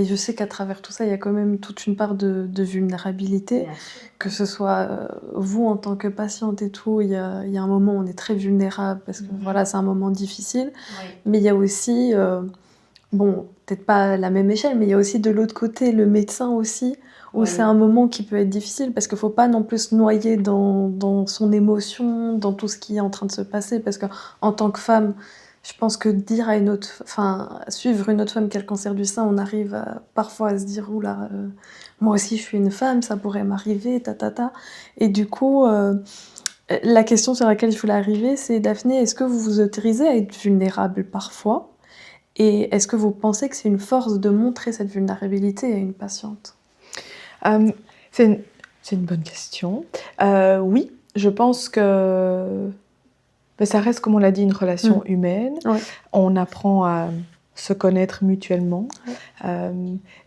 je sais qu'à travers tout ça, il y a quand même toute une part de vulnérabilité. Que ce soit vous en tant que patiente et tout, il y a un moment où on est très vulnérable parce que voilà, c'est un moment difficile. Oui. Mais il y a aussi, bon, peut-être pas à la même échelle, mais il y a aussi de l'autre côté le médecin aussi, où c'est un moment qui peut être difficile parce qu'il ne faut pas non plus se noyer dans son émotion, dans tout ce qui est en train de se passer. Parce qu'en tant que femme, je pense que dire à suivre une autre femme qui a le cancer du sein, on arrive parfois à se dire oula, moi aussi je suis une femme, ça pourrait m'arriver, . Et du coup, la question sur laquelle je voulais arriver, c'est Daphné, est-ce que vous vous autorisez à être vulnérable parfois? Et est-ce que vous pensez que c'est une force de montrer cette vulnérabilité à une patiente? C'est une bonne question. Oui, je pense que ça reste, comme on l'a dit, une relation humaine. Ouais. On apprend à se connaître mutuellement. Ouais.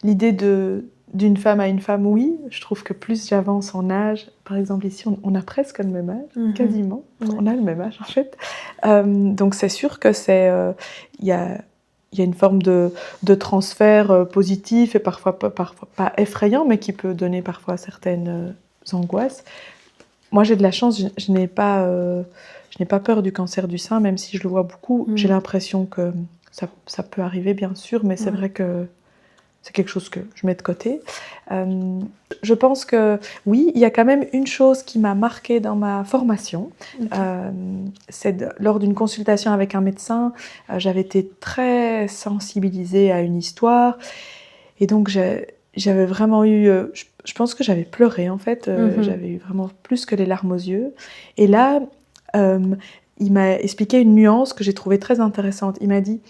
L'idée d'une femme à une femme, oui, je trouve que plus j'avance en âge, par exemple ici, on a presque le même âge, quasiment. Ouais. On a le même âge en fait. Donc c'est sûr que il y a une forme de transfert positif et parfois pas effrayant, mais qui peut donner parfois certaines angoisses. Moi, j'ai de la chance, je n'ai pas peur du cancer du sein, même si je le vois beaucoup. J'ai l'impression que ça peut arriver, bien sûr, mais c'est vrai que c'est quelque chose que je mets de côté. Je pense que, oui, il y a quand même une chose qui m'a marquée dans ma formation. C'est lors d'une consultation avec un médecin, j'avais été très sensibilisée à une histoire. Et donc, j'avais vraiment eu... je pense que j'avais pleuré, en fait. J'avais eu vraiment plus que les larmes aux yeux. Et là, il m'a expliqué une nuance que j'ai trouvée très intéressante. Il m'a dit...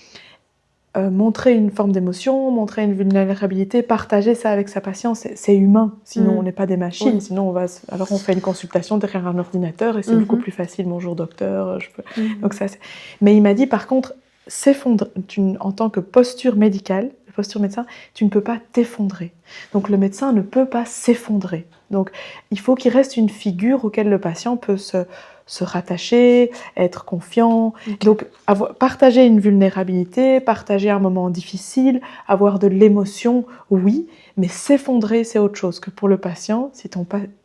montrer une forme d'émotion, montrer une vulnérabilité, partager ça avec sa patiente, c'est humain. Sinon, on n'est pas des machines. Oui. Sinon, on fait une consultation derrière un ordinateur et c'est beaucoup plus facile. Bonjour docteur. Donc mais il m'a dit, par contre, en tant que posture médicale, posture médecin, tu ne peux pas t'effondrer. Donc, le médecin ne peut pas s'effondrer. Donc, il faut qu'il reste une figure auquel le patient peut se rattacher, être confiant. Okay. Donc, partager une vulnérabilité, partager un moment difficile, avoir de l'émotion, oui, mais s'effondrer, c'est autre chose que pour le patient.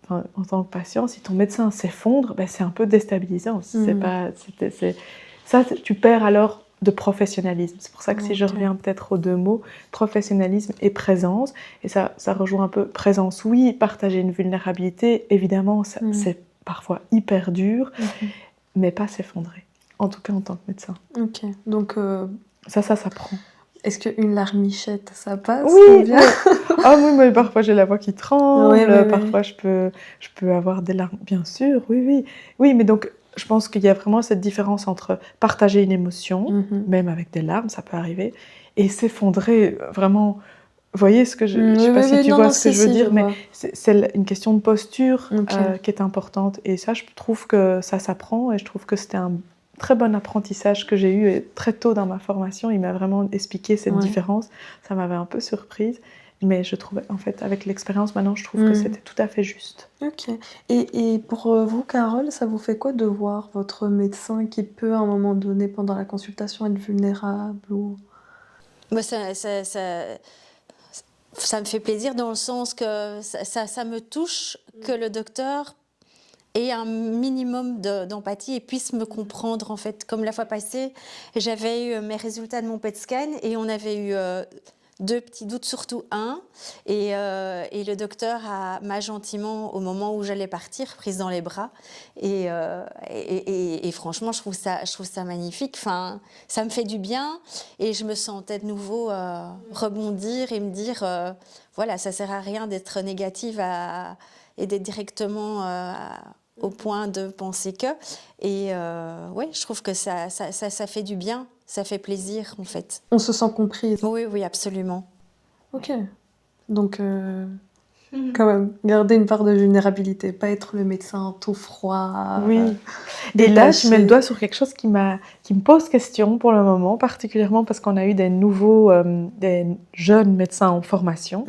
En tant que patient, si ton médecin s'effondre, c'est un peu déstabilisant. Tu perds alors de professionnalisme. C'est pour ça que si je reviens peut-être aux deux mots, professionnalisme et présence, et ça rejoint un peu présence, oui, partager une vulnérabilité, évidemment, c'est parfois hyper dur, mais pas s'effondrer. En tout cas, en tant que médecin. Ok, donc... Ça prend. Est-ce qu'une larmichette, ça passe Oui, ou bien... Ah oui, mais parfois j'ai la voix qui tremble, Oui. parfois je peux avoir des larmes, bien sûr, oui. Oui, mais donc je pense qu'il y a vraiment cette différence entre partager une émotion, même avec des larmes, ça peut arriver, et s'effondrer vraiment. Vous voyez ce que je sais pas si tu vois ce que je veux dire, mais c'est une question de posture qui est importante. Et ça, je trouve que ça s'apprend, et je trouve que c'était un très bon apprentissage que j'ai eu et très tôt dans ma formation. Il m'a vraiment expliqué cette différence. Ça m'avait un peu surprise, mais je trouvais, en fait, avec l'expérience maintenant, je trouve que c'était tout à fait juste. Ok. Et pour vous, Carole, ça vous fait quoi de voir votre médecin qui peut, à un moment donné, pendant la consultation, être vulnérable ou... Moi, ça me fait plaisir dans le sens que ça me touche que le docteur ait un minimum d'empathie et puisse me comprendre, en fait. Comme la fois passée, j'avais eu mes résultats de mon PET scan et on avait eu 2 petits doutes, surtout un. Et le docteur m'a gentiment, au moment où j'allais partir, prise dans les bras. Et franchement, je trouve ça magnifique. Enfin, ça me fait du bien et je me sentais de nouveau rebondir et me dire, voilà, ça sert à rien d'être négative et d'être directement au point de penser que. Et ouais, je trouve que ça fait du bien, ça fait plaisir en fait. On se sent comprise. Oui, absolument. Ok. Donc, quand même, garder une part de vulnérabilité, pas être le médecin tout froid. Oui. Et là, je mets le doigt sur quelque chose qui me pose question pour le moment, particulièrement parce qu'on a eu des jeunes médecins en formation.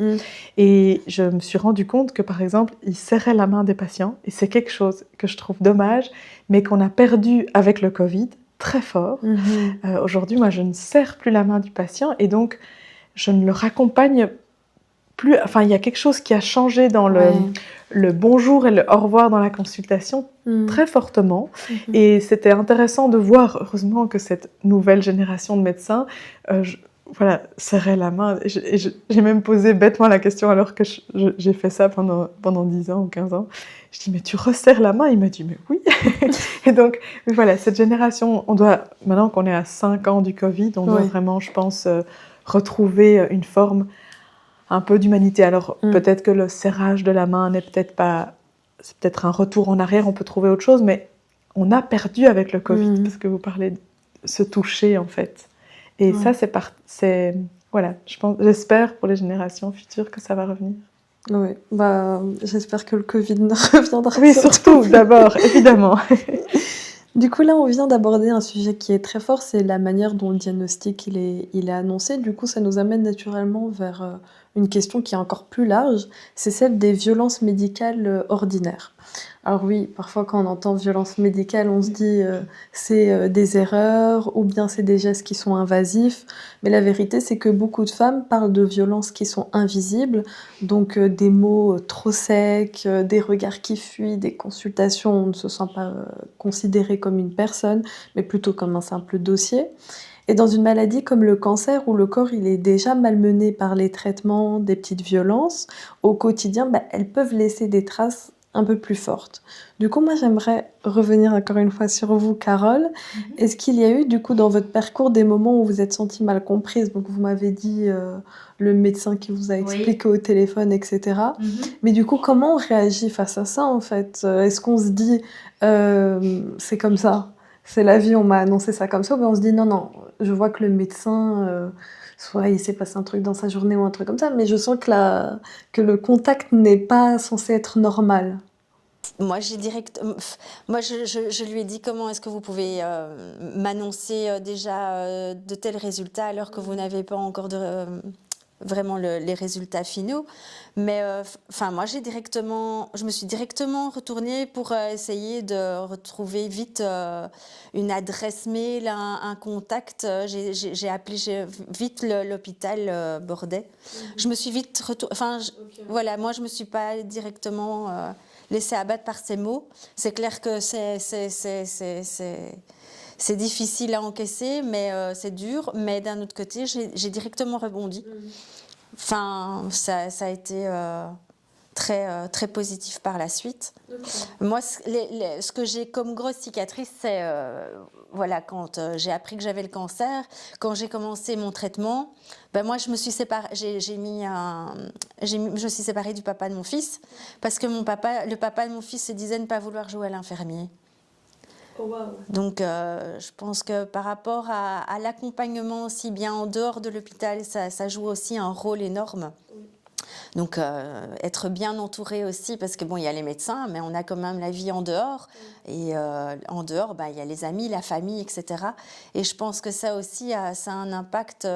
Et je me suis rendu compte que, par exemple, ils serraient la main des patients. Et c'est quelque chose que je trouve dommage, mais qu'on a perdu avec le Covid, très fort. Aujourd'hui, moi, je ne serre plus la main du patient et donc, je ne le raccompagne plus. Enfin, il y a quelque chose qui a changé dans le bonjour et le au revoir dans la consultation très fortement. Et c'était intéressant de voir, heureusement, que cette nouvelle génération de médecins serrait la main. Et j'ai même posé bêtement la question alors que j'ai fait ça pendant 10 ans ou 15 ans. Je dis, mais tu resserres la main? Il m'a dit, mais oui. Et donc, voilà, cette génération, maintenant qu'on est à 5 ans du Covid, on doit vraiment, je pense, retrouver une forme un peu d'humanité. Alors, peut-être que le serrage de la main n'est peut-être pas... C'est peut-être un retour en arrière, on peut trouver autre chose, mais on a perdu avec le Covid, parce que vous parlez de se toucher, en fait. Et ça, voilà, j'espère pour les générations futures que ça va revenir. Oui, j'espère que le Covid ne reviendra. Oui, surtout d'abord, évidemment. Du coup, là, on vient d'aborder un sujet qui est très fort, c'est la manière dont le diagnostic il est annoncé. Du coup, ça nous amène naturellement vers une question qui est encore plus large, c'est celle des violences médicales ordinaires. Alors oui, parfois quand on entend violence médicale, on se dit c'est des erreurs ou bien c'est des gestes qui sont invasifs. Mais la vérité, c'est que beaucoup de femmes parlent de violences qui sont invisibles, donc des mots trop secs, des regards qui fuient, des consultations où on ne se sent pas considéré comme une personne, mais plutôt comme un simple dossier. Et dans une maladie comme le cancer, où le corps il est déjà malmené par les traitements, des petites violences, au quotidien, elles peuvent laisser des traces un peu plus fortes. Du coup, moi, j'aimerais revenir encore une fois sur vous, Carole. Est-ce qu'il y a eu, du coup, dans votre parcours, des moments où vous êtes sentie mal comprise? Donc, vous m'avez dit le médecin qui vous a expliqué au téléphone, etc. Mais du coup, comment on réagit face à ça, en fait? Est-ce qu'on se dit c'est comme ça, c'est la vie, on m'a annoncé ça comme ça, ou bien on se dit non, je vois que le médecin... soit il s'est passé un truc dans sa journée ou un truc comme ça, mais je sens que le contact n'est pas censé être normal. Moi, je lui ai dit comment est-ce que vous pouvez m'annoncer déjà de tels résultats alors que vous n'avez pas encore vraiment les résultats finaux. Mais moi, je me suis directement retournée pour essayer de retrouver vite une adresse mail, un contact. J'ai appelé vite l'hôpital Bordet. Je me suis vite voilà, moi, je me suis pas directement laissée abattre par ces mots. C'est clair que c'est difficile à encaisser, mais c'est dur. Mais d'un autre côté, j'ai directement rebondi. Enfin, ça a été très positif par la suite. Moi, ce que j'ai comme grosse cicatrice, c'est quand j'ai appris que j'avais le cancer, quand j'ai commencé mon traitement, moi je me suis séparée, je me suis séparée du papa de mon fils parce que le papa de mon fils se disait ne pas vouloir jouer à l'infirmier. Oh, wow. Donc, je pense que par rapport à l'accompagnement aussi bien en dehors de l'hôpital, ça joue aussi un rôle énorme. Oui. Donc, être bien entouré aussi, parce que il y a les médecins, mais on a quand même la vie en dehors. Oui. Et en dehors, il y a les amis, la famille, etc. Et je pense que ça aussi, ça a un impact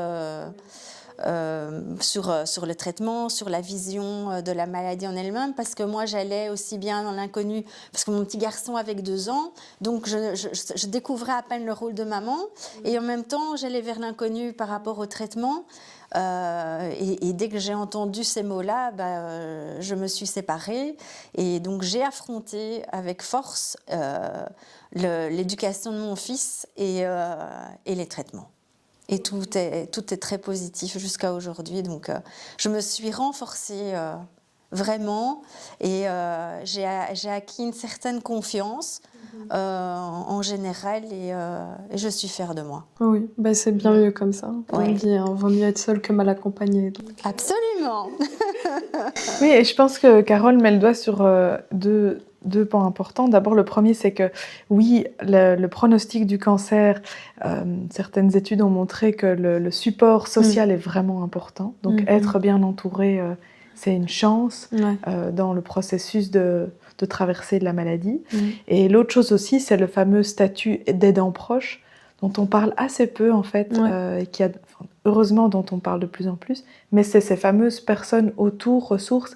sur le traitement, sur la vision de la maladie en elle-même, parce que moi j'allais aussi bien dans l'inconnu, parce que mon petit garçon avait 2 ans, donc je découvrais à peine le rôle de maman, et en même temps j'allais vers l'inconnu par rapport au traitement, et dès que j'ai entendu ces mots-là, je me suis séparée, et donc j'ai affronté avec force l'éducation de mon fils et les traitemais. Et tout est très positif jusqu'à aujourd'hui. Donc, je me suis renforcée vraiment et j'ai acquis une certaine confiance en général et je suis fière de moi. Oui, c'est bien mieux comme ça. On dit vaut mieux être seule que mal accompagnée. Donc. Absolument. Oui, et je pense que Carole met le doigt sur deux points importants. D'abord, le premier, c'est que oui, le pronostic du cancer, certaines études ont montré que le support social est vraiment important. Donc, être bien entouré, c'est une chance dans le processus de traversée de la maladie. Et l'autre chose aussi, c'est le fameux statut d'aidant proche, dont on parle assez peu, en fait, et heureusement, dont on parle de plus en plus. Mais c'est ces fameuses personnes autour, ressources,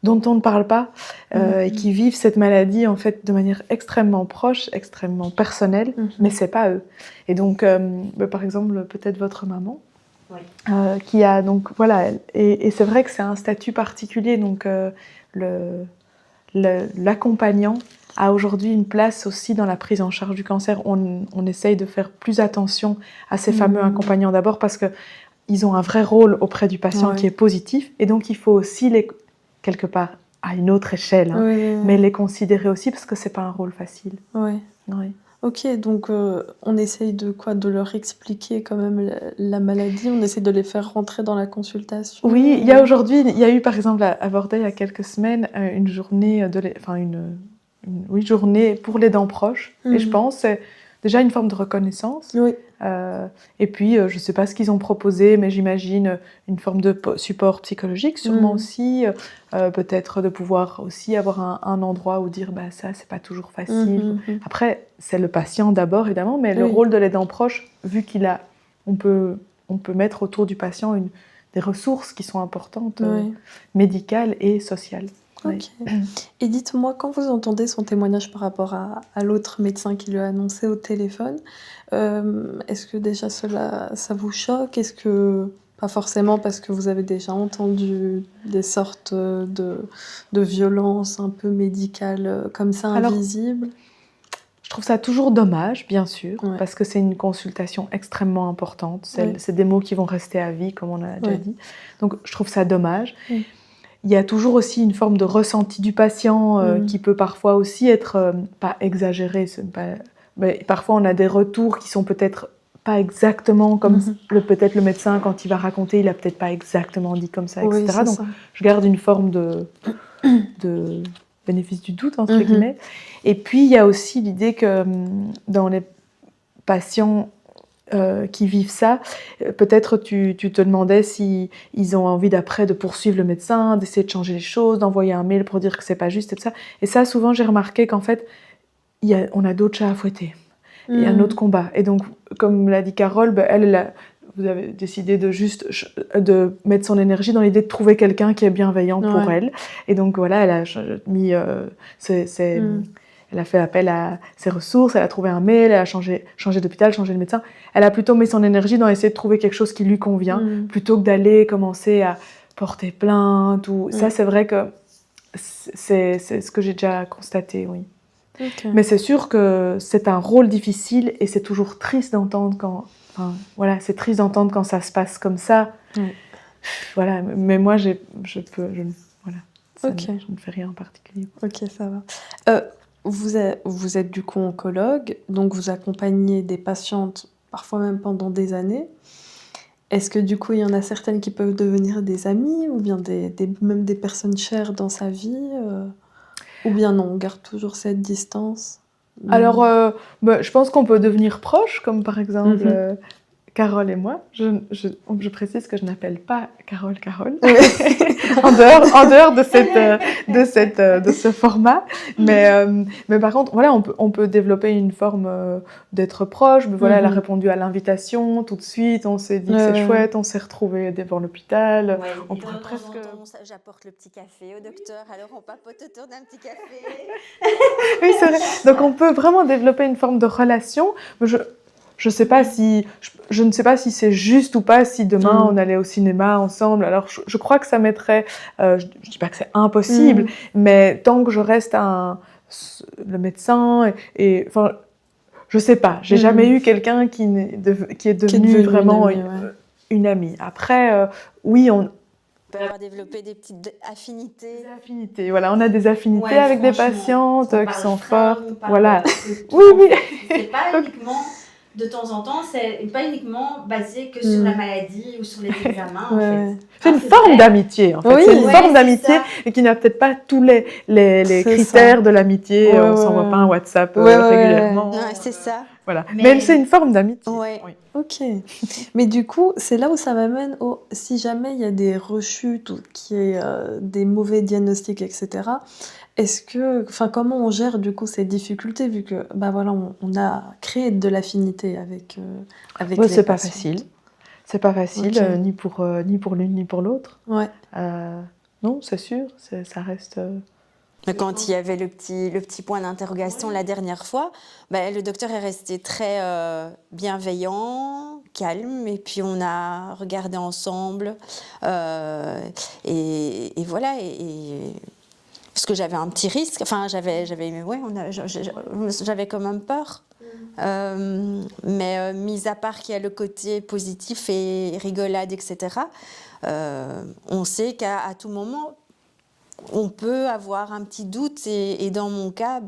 dont on ne parle pas, et qui vivent cette maladie en fait de manière extrêmement proche, extrêmement personnelle, mais c'est pas eux. Et donc, par exemple, peut-être votre maman, qui a donc et c'est vrai que c'est un statut particulier, donc l'accompagnant a aujourd'hui une place aussi dans la prise en charge du cancer. On essaye de faire plus attention à ces fameux accompagnants d'abord parce que ils ont un vrai rôle auprès du patient qui est positif, et donc il faut aussi quelque part, à une autre échelle, mais les considérer aussi parce que c'est pas un rôle facile. Oui. Ok, donc on essaye de leur expliquer quand même la maladie, on essaye de les faire rentrer dans la consultation. Oui, il y a eu par exemple à Bordeaux il y a quelques semaines une journée une journée pour les dents proches, et je pense c'est déjà une forme de reconnaissance. Oui. Et puis, je ne sais pas ce qu'ils ont proposé, mais j'imagine une forme de support psychologique, sûrement aussi. Peut-être de pouvoir aussi avoir un endroit où dire ça, c'est pas toujours facile. Après, c'est le patient d'abord, évidemment, mais le rôle de l'aidant proche, vu on peut mettre autour du patient des ressources qui sont importantes, médicales et sociales. Ok. Et dites-moi, quand vous entendez son témoignage par rapport à l'autre médecin qui lui a annoncé au téléphone, est-ce que déjà ça vous choque ? Est-ce que, pas forcément parce que vous avez déjà entendu des sortes de violences un peu médicales comme ça, invisibles ? Je trouve ça toujours dommage, bien sûr, parce que c'est une consultation extrêmement importante. C'est des mots qui vont rester à vie, comme on a déjà dit. Donc, je trouve ça dommage. Il y a toujours aussi une forme de ressenti du patient qui peut parfois aussi être pas exagéré. Mais parfois, on a des retours qui sont peut-être pas exactement comme peut-être le médecin, quand il va raconter, il a peut-être pas exactement dit comme ça, etc. Donc, je garde une forme de bénéfice du doute, entre guillemets. Et puis, il y a aussi l'idée que dans les patients qui vivent ça, peut-être tu te demandais si ils ont envie d'après de poursuivre le médecin, d'essayer de changer les choses, d'envoyer un mail pour dire que c'est pas juste et tout ça. Et ça, souvent, j'ai remarqué qu'en fait, on a d'autres chats à fouetter. Il y a un autre combat. Et donc, comme l'a dit Carole, vous avez décidé de mettre son énergie dans l'idée de trouver quelqu'un qui est bienveillant pour elle. Et donc, voilà, elle a mis elle a fait appel à ses ressources, elle a trouvé un mail, elle a changé d'hôpital, changé de médecin. Elle a plutôt mis son énergie dans essayer de trouver quelque chose qui lui convient, plutôt que d'aller commencer à porter plainte. Ça, c'est vrai que c'est ce que j'ai déjà constaté, oui. Okay. Mais c'est sûr que c'est un rôle difficile et c'est toujours triste d'entendre quand ça se passe comme ça. Voilà, mais moi, voilà. Ok. Je ne fais rien en particulier. Ok, ça va. Vous êtes du coup oncologue, donc vous accompagnez des patientes parfois même pendant des années. Est-ce que du coup il y en a certaines qui peuvent devenir des amies ou bien même des personnes chères dans sa vie ou bien non, on garde toujours cette distance? Alors, je pense qu'on peut devenir proche, comme par exemple Mhm. Carole et moi. Je précise que je n'appelle pas Carole. Oui. en dehors de ce format. Mais par contre, voilà, on peut développer une forme d'être proche. Mais voilà, elle a répondu à l'invitation tout de suite. On s'est dit que c'est chouette. On s'est retrouvés devant l'hôpital. Ouais, On et pourrait de temps presque. en temps, j'apporte le petit café au docteur, alors on papote autour d'un petit café. Oui, c'est vrai. Donc on peut vraiment développer une forme de relation. Mais je sais pas si je ne sais pas si c'est juste ou pas si demain on allait au cinéma ensemble. Alors je crois que ça mettrait. Je dis pas que c'est impossible, mais tant que je reste le médecin enfin je sais pas. J'ai jamais eu quelqu'un qui est devenu vraiment une amie. Après oui on On peut avoir développé des petites affinités. Des affinités, voilà, on a des affinités avec des patientes qui sont fortes. Voilà. Oui, oui. C'est pas uniquement, de temps en temps, c'est pas uniquement basé que sur la maladie ou sur les examens, en fait. C'est une forme d'amitié, en fait. Oui, c'est une forme c'est d'amitié ça. et qui n'a peut-être pas tous les C'est critères ça. de l'amitié. On s'envoie pas un WhatsApp régulièrement. Ouais, c'est ça. Voilà. Mais c'est une forme d'amitié. Ouais. Oui. Ok. Mais du coup, c'est là où ça m'amène si jamais il y a des rechutes ou qu'il y a des mauvais diagnostics, etc. Comment on gère du coup ces difficultés vu que bah voilà, on a créé de l'affinité avec les C'est pas patientes. facile. C'est pas facile, Ok. ni pour l'une ni pour l'autre. Ouais. Non, c'est sûr, ça reste. Mais quand il y avait le petit point d'interrogation la dernière fois, le docteur est resté très bienveillant, calme, et puis on a regardé ensemble. Et voilà. Parce que j'avais un petit risque, enfin j'avais quand même peur. Mais mis à part qu'il y a le côté positif et rigolade, etc., on sait qu'à tout moment, on peut avoir un petit doute. Et dans mon cas,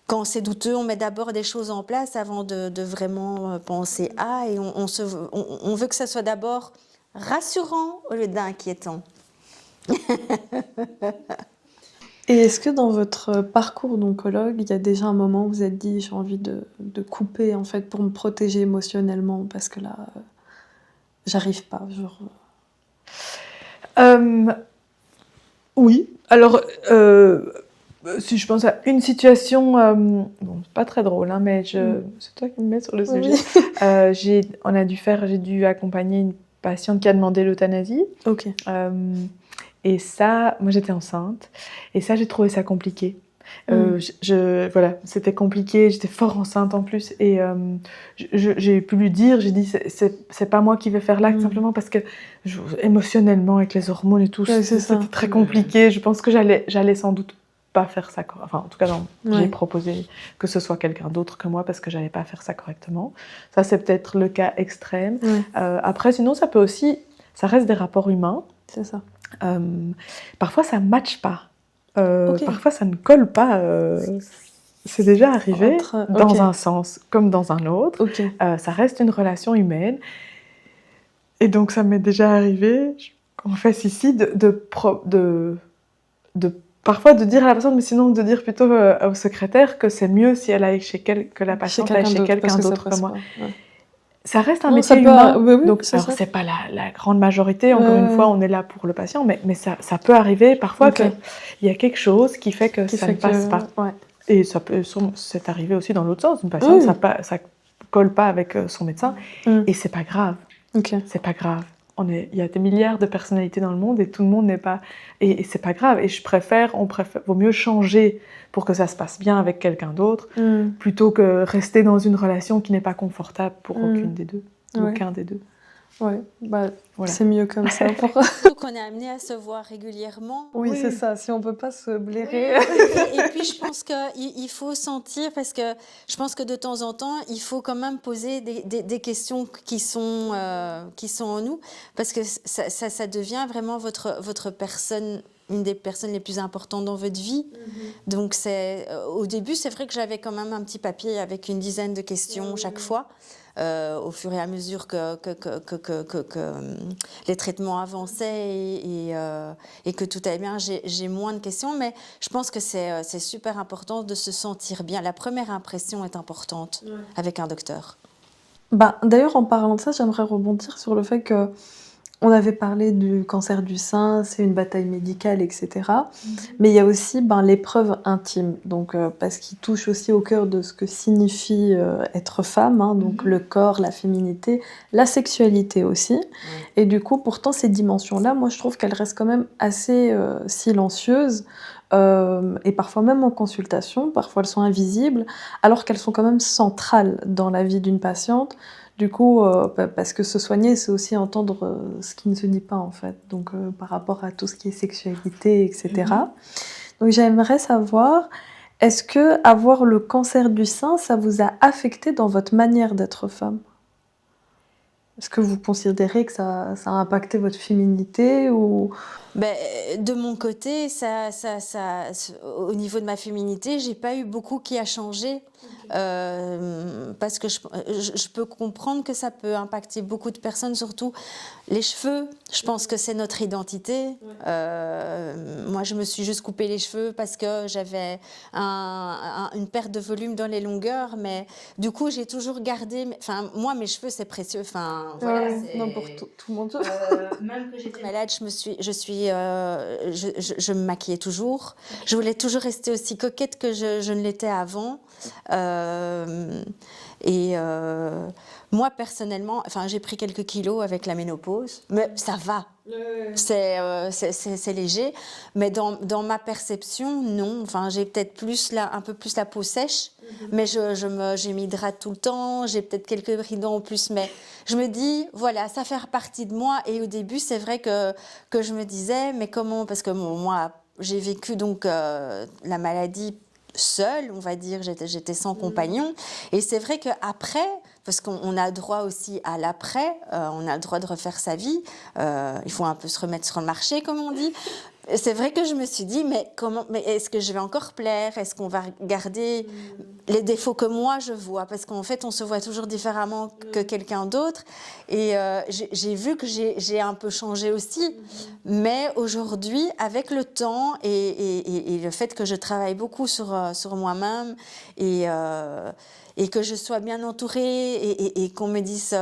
quand c'est douteux, on met d'abord des choses en place avant de vraiment penser et on veut que ça soit d'abord rassurant au lieu d'inquiétant. Et est-ce que dans votre parcours d'oncologue, il y a déjà un moment où vous vous êtes dit j'ai envie de couper en fait pour me protéger émotionnellement parce que là j'arrive pas, genre. Oui. Alors, si je pense à une situation, bon, c'est pas très drôle, hein, mais c'est toi qui me mets sur le sujet. Oui. J'ai dû accompagner une patiente qui a demandé l'euthanasie. Ok. Et ça, moi j'étais enceinte, et ça j'ai trouvé ça compliqué. Voilà, c'était compliqué, j'étais fort enceinte en plus, et j'ai pu lui dire, j'ai dit c'est pas moi qui vais faire l'acte, simplement parce que émotionnellement avec les hormones et tout, c'était très compliqué. Je pense que j'allais sans doute pas faire ça, enfin en tout cas j'ai proposé que ce soit quelqu'un d'autre que moi parce que j'allais pas faire ça correctement. Ça c'est peut-être le cas extrême. Après sinon ça reste des rapports humains. C'est ça. Parfois ça ne matche pas. Parfois ça ne colle pas. C'est déjà arrivé dans un sens comme dans un autre. Ça reste une relation humaine. Et donc ça m'est déjà arrivé, qu'on fasse ici, parfois de dire à la personne, mais sinon de dire plutôt au secrétaire que c'est mieux si elle aille que la patiente aille chez quelqu'un d'autre que moi. Ça reste un métier humain, donc alors c'est pas la grande majorité, encore une fois, on est là pour le patient, mais ça peut arriver parfois qu'il y a quelque chose qui fait que ça ne passe pas. Et c'est arrivé aussi dans l'autre sens, une patiente, ça colle pas avec son médecin, et c'est pas grave. C'est pas grave. Il y a des milliards de personnalités dans le monde et tout le monde n'est pas... Et c'est pas grave. Et vaut mieux changer pour que ça se passe bien avec quelqu'un d'autre, plutôt que rester dans une relation qui n'est pas confortable pour aucune des deux, aucun des deux. Ouais, c'est mieux comme ça. Donc on est amené à se voir régulièrement. Oui, c'est ça, si on peut pas se blairer. Et puis je pense qu'il faut sentir, parce que je pense que de temps en temps, il faut quand même poser des questions qui sont en nous, parce que ça devient vraiment votre personne une des personnes les plus importantes dans votre vie. Donc, au début, c'est vrai que j'avais quand même un petit papier avec une dizaine de questions chaque fois. Au fur et à mesure que les traitements avançaient et que tout allait bien, j'ai moins de questions, mais je pense que c'est super important de se sentir bien. La première impression est importante avec un docteur. D'ailleurs, en parlant de ça, j'aimerais rebondir sur le fait que on avait parlé du cancer du sein, c'est une bataille médicale, etc. Mais il y a aussi l'épreuve intime, donc, parce qu'il touche aussi au cœur de ce que signifie être femme, hein, donc le corps, la féminité, la sexualité aussi. Et du coup, pourtant, ces dimensions-là, moi, je trouve qu'elles restent quand même assez silencieuses. Et parfois même en consultation, parfois elles sont invisibles, alors qu'elles sont quand même centrales dans la vie d'une patiente. Du coup, parce que se soigner, c'est aussi entendre ce qui ne se dit pas, en fait. Donc, par rapport à tout ce qui est sexualité, etc. Donc, j'aimerais savoir, est-ce que avoir le cancer du sein, ça vous a affecté dans votre manière d'être femme ? Est-ce que vous considérez que ça a impacté votre féminité ou... De mon côté, au niveau de ma féminité, j'ai pas eu beaucoup qui a changé. Parce que je peux comprendre que ça peut impacter beaucoup de personnes, surtout les cheveux. Je pense que c'est notre identité. Moi, je me suis juste coupé les cheveux parce que j'avais une perte de volume dans les longueurs, mais du coup, j'ai toujours gardé... Enfin, moi, mes cheveux, c'est précieux. Enfin, voilà, non, pour tout le monde. Même que j'étais malade, je me maquillais toujours. Je voulais toujours rester aussi coquette que je ne l'étais avant. Moi, personnellement, j'ai pris quelques kilos avec la ménopause, mais ça va. C'est léger. Mais dans ma perception, non. J'ai peut-être un peu plus la peau sèche, mais je m'hydrate tout le temps. J'ai peut-être quelques rides en plus, mais je me dis, voilà, ça fait partie de moi. Et au début, c'est vrai que je me disais, mais comment ? Parce que moi, j'ai vécu donc la maladie seule, on va dire, j'étais sans compagnon. Et c'est vrai qu'après, parce qu'on a droit aussi à l'après, on a le droit de refaire sa vie, il faut un peu se remettre sur le marché, comme on dit. C'est vrai que je me suis dit, mais est-ce que je vais encore plaire ? Est-ce qu'on va garder les défauts que moi je vois ? Parce qu'en fait, on se voit toujours différemment que quelqu'un d'autre. Et j'ai vu que j'ai un peu changé aussi. Mais aujourd'hui, avec le temps et le fait que je travaille beaucoup sur moi-même et que je sois bien entourée et qu'on me dise...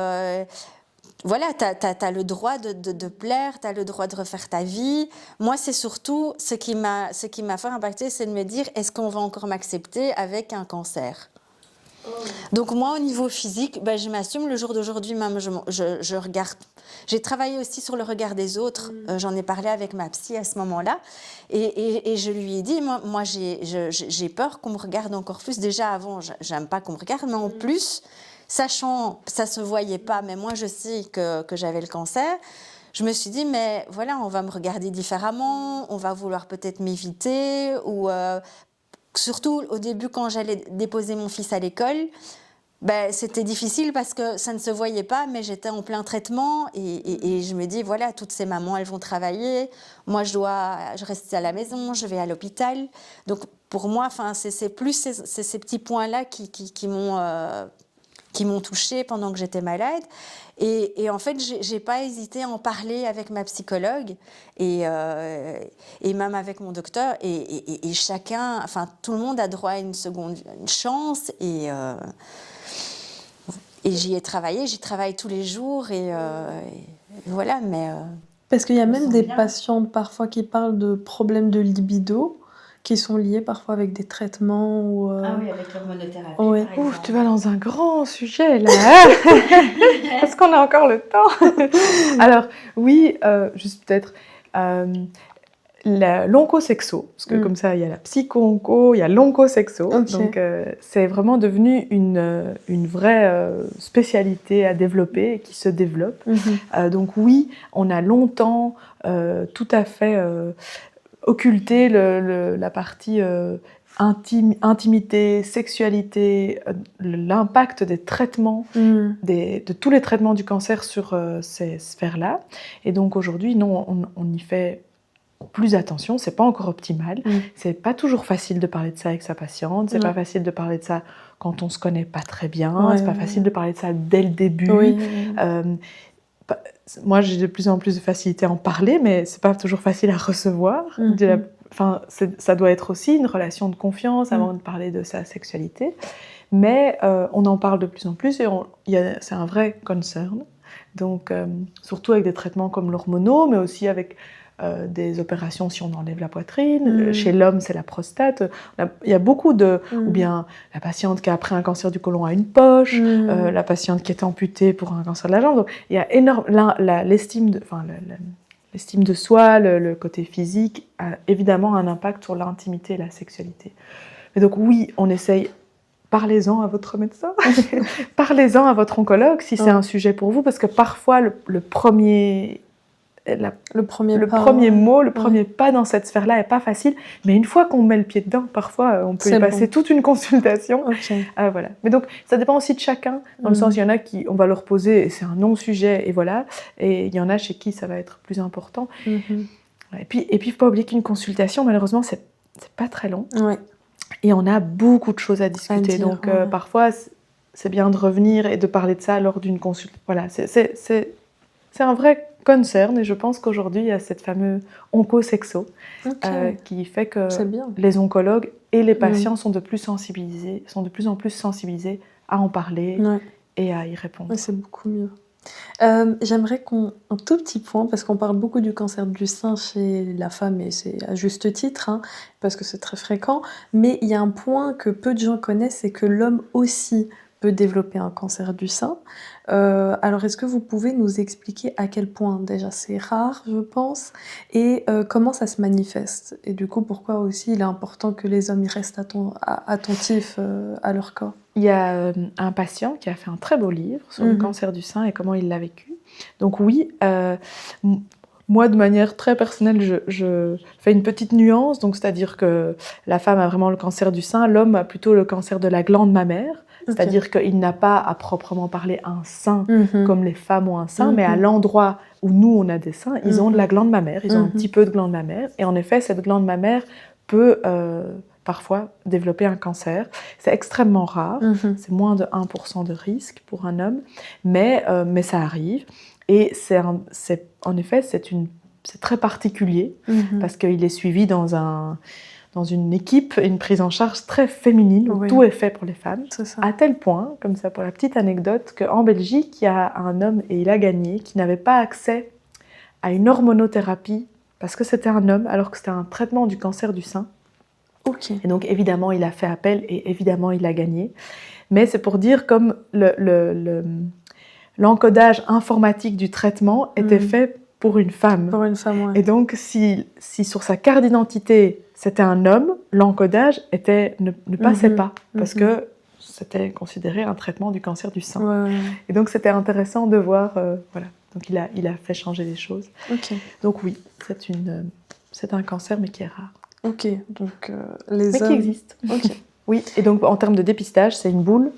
voilà, t'as le droit de plaire, t'as le droit de refaire ta vie. Moi, c'est surtout ce qui m'a fait impacter, c'est de me dire, est-ce qu'on va encore m'accepter avec un cancer ? Donc moi, au niveau physique, je m'assume. Le jour d'aujourd'hui, même, je regarde. J'ai travaillé aussi sur le regard des autres. J'en ai parlé avec ma psy à ce moment-là. Et je lui ai dit, moi j'ai peur qu'on me regarde encore plus. Déjà, avant, j'aime pas qu'on me regarde, mais en plus... Sachant, ça ne se voyait pas, mais moi je sais que j'avais le cancer, je me suis dit, mais voilà, on va me regarder différemment, on va vouloir peut-être m'éviter, ou surtout au début quand j'allais déposer mon fils à l'école, c'était difficile parce que ça ne se voyait pas, mais j'étais en plein traitement et je me dis, voilà, toutes ces mamans, elles vont travailler, moi je reste à la maison, je vais à l'hôpital. Donc pour moi, c'est plus ces petits points-là qui m'ont touchée pendant que j'étais malade. Et en fait, j'ai pas hésité à en parler avec ma psychologue et même avec mon docteur. Et chacun, tout le monde a droit à une chance. Et j'y ai travaillé, j'y travaille tous les jours. Et voilà, mais... Parce qu'il y a même des patientes parfois qui parlent de problèmes de libido, qui sont liés parfois avec des traitements ou... Ah oui, avec l'hormonothérapie, ouais. par exemple. Ouf, tu vas dans un grand sujet, là. Est-ce qu'on a encore le temps ? Alors, oui, juste peut-être... l'oncosexo, parce que comme ça, il y a la psycho-onco, il y a l'oncosexo. Okay. Donc, c'est vraiment devenu une vraie spécialité à développer et qui se développe. Donc oui, on a longtemps tout à fait... occulter la partie intimité, sexualité, l'impact des traitements, de tous les traitements du cancer sur ces sphères-là. Et donc aujourd'hui, non, on y fait plus attention, c'est pas encore optimal. C'est pas toujours facile de parler de ça avec sa patiente, c'est pas facile de parler de ça quand on se connaît pas très bien, c'est pas facile de parler de ça dès le début. Moi, j'ai de plus en plus de facilité à en parler, mais c'est pas toujours facile à recevoir. Ça doit être aussi une relation de confiance avant de parler de sa sexualité. Mais on en parle de plus en plus et c'est un vrai concern. Donc, surtout avec des traitements comme l'hormonaux, mais aussi avec des opérations si on enlève la poitrine. Chez l'homme, c'est la prostate. Il y a beaucoup de... Ou bien la patiente qui, après un cancer du côlon, a une poche, la patiente qui est amputée pour un cancer de la jambe. Donc, il y a l'estime de soi, le côté physique, a évidemment un impact sur l'intimité et la sexualité. Et donc, oui, on essaye... Parlez-en à votre médecin, parlez-en à votre oncologue si c'est un sujet pour vous, parce que parfois le premier mot, le premier pas dans cette sphère-là n'est pas facile, mais une fois qu'on met le pied dedans, parfois on peut y passer toute une consultation. Voilà. Mais donc ça dépend aussi de chacun, dans le sens il y en a qui on va leur poser et c'est un non-sujet et voilà, et il y en a chez qui ça va être plus important. Et puis il faut pas oublier qu'une consultation, malheureusement, c'est pas très long. Et on a beaucoup de choses à discuter. Donc, parfois, c'est bien de revenir et de parler de ça lors d'une consultation. Voilà, c'est un vrai concern. Et je pense qu'aujourd'hui, il y a cette fameuse oncosexo qui fait que les oncologues et les patients sont de plus en plus sensibilisés à en parler et à y répondre. C'est beaucoup mieux. J'aimerais un tout petit point, parce qu'on parle beaucoup du cancer du sein chez la femme, et c'est à juste titre, parce que c'est très fréquent, mais il y a un point que peu de gens connaissent, c'est que l'homme aussi peut développer un cancer du sein. Alors, est-ce que vous pouvez nous expliquer à quel point, déjà, c'est rare, je pense, et comment ça se manifeste? Et du coup, pourquoi aussi il est important que les hommes y restent attentifs à leur corps? Il y a un patient qui a fait un très beau livre sur le cancer du sein et comment il l'a vécu. Donc oui, moi, de manière très personnelle, je fais une petite nuance. Donc, c'est-à-dire que la femme a vraiment le cancer du sein, l'homme a plutôt le cancer de la glande mammaire. C'est-à-dire qu'il n'a pas à proprement parler un sein comme les femmes ont un sein, mais à l'endroit où nous, on a des seins, ils ont de la glande mammaire, ils ont un petit peu de glande mammaire. Et en effet, cette glande mammaire peut parfois développer un cancer. C'est extrêmement rare, c'est moins de 1% de risque pour un homme, mais ça arrive. Et en effet, c'est très particulier parce qu'il est suivi dans une équipe, une prise en charge très féminine où tout est fait pour les femmes. À tel point, comme ça pour la petite anecdote, qu'en Belgique, il y a un homme, et il a gagné, qui n'avait pas accès à une hormonothérapie parce que c'était un homme, alors que c'était un traitement du cancer du sein. Et donc évidemment, il a fait appel et évidemment, il a gagné. Mais c'est pour dire comme l'encodage informatique du traitement était fait pour une femme. Pour une femme, Et donc, si sur sa carte d'identité, c'était un homme, l'encodage ne passait pas, parce que c'était considéré un traitement du cancer du sein. Et donc, c'était intéressant de voir... voilà. Donc, il a fait changer les choses. Donc oui, c'est un cancer, mais qui est rare. Donc mais qui existe. Oui, et donc en termes de dépistage, c'est une boule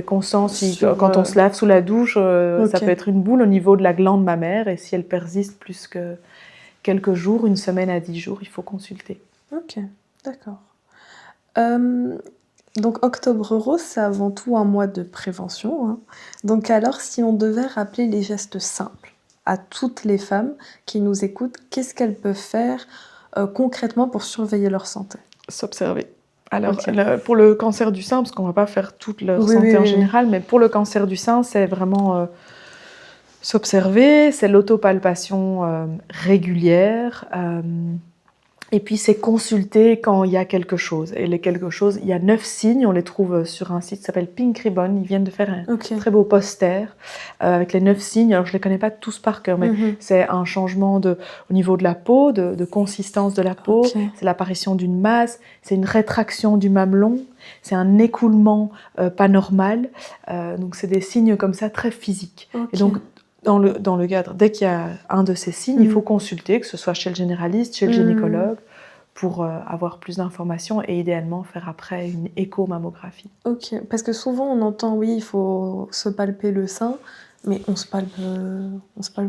qu'on sent quand on se lave sous la douche, ça peut être une boule au niveau de la glande mammaire, et si elle persiste plus que quelques jours, une semaine à 10 jours, il faut consulter. D'accord. Donc Octobre Rose, c'est avant tout un mois de prévention. Donc alors, si on devait rappeler les gestes simples à toutes les femmes qui nous écoutent, qu'est-ce qu'elles peuvent faire concrètement pour surveiller leur santé? S'observer. Alors, pour le cancer du sein, parce qu'on ne va pas faire toute leur santé en général, mais pour le cancer du sein, c'est vraiment s'observer, c'est l'autopalpation régulière, et puis c'est consulter quand il y a quelque chose. Et les quelque chose, il y a 9 signes, on les trouve sur un site qui s'appelle Pink Ribbon, ils viennent de faire un très beau poster avec les 9 signes. Alors je ne les connais pas tous par cœur, mais c'est un changement au niveau de la peau, de consistance de la peau, c'est l'apparition d'une masse, c'est une rétraction du mamelon, c'est un écoulement pas normal. Donc c'est des signes comme ça très physiques. Et donc dans le cadre, dès qu'il y a un de ces signes, il faut consulter, que ce soit chez le généraliste, chez le gynécologue, pour avoir plus d'informations et idéalement faire après une échomammographie. Parce que souvent on entend, il faut se palper le sein, Mais on se palpe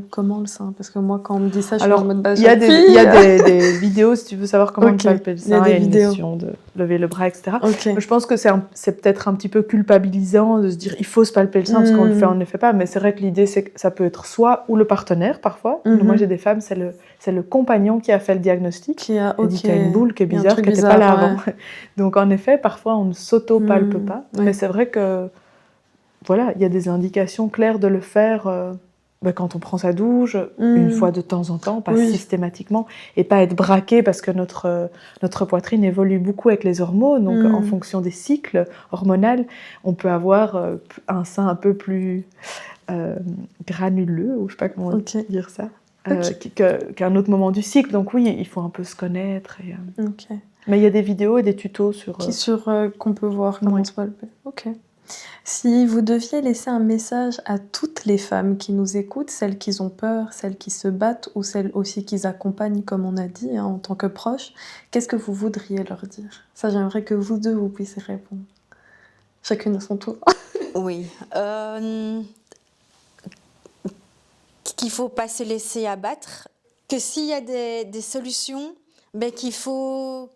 comment le sein? Parce que moi, quand on me dit ça, je suis Alors, en mode il y a des vidéos, si tu veux savoir comment Ok, palper le il y a sein, des il y a une vidéos. notion de lever le bras, etc. Ok. Je pense que c'est peut-être un petit peu culpabilisant de se dire il faut se palper le sein parce qu'on le fait, on ne le fait pas. Mais c'est vrai que l'idée, c'est que ça peut être soit ou le partenaire parfois. Moi, j'ai des femmes, c'est le compagnon qui a fait le diagnostic. Qui a, Il dit t'as une boule qui est Il y a un bizarre, truc qui n'était pas là bizarre, avant. Donc en effet, parfois on ne s'auto-palpe pas. ouais. Mais c'est vrai que voilà, il y a des indications claires de le faire quand on prend sa douche, une fois de temps en temps, pas systématiquement, et pas être braqué parce que notre poitrine évolue beaucoup avec les hormones. Donc en fonction des cycles hormonaux, on peut avoir un sein un peu plus granuleux, ou je sais pas comment dire ça, qu'un autre moment du cycle. Donc oui, il faut un peu se connaître. Mais il y a des vidéos et des tutos qu'on peut voir comment se palper. Ok. Si vous deviez laisser un message à toutes les femmes qui nous écoutent, celles qui ont peur, celles qui se battent ou celles aussi qui accompagnent, comme on a dit, en tant que proches, qu'est-ce que vous voudriez leur dire? Ça, j'aimerais que vous deux, vous puissiez répondre. Chacune à son tour. Oui. Qu'il ne faut pas se laisser abattre, que s'il y a des solutions, qu'il faut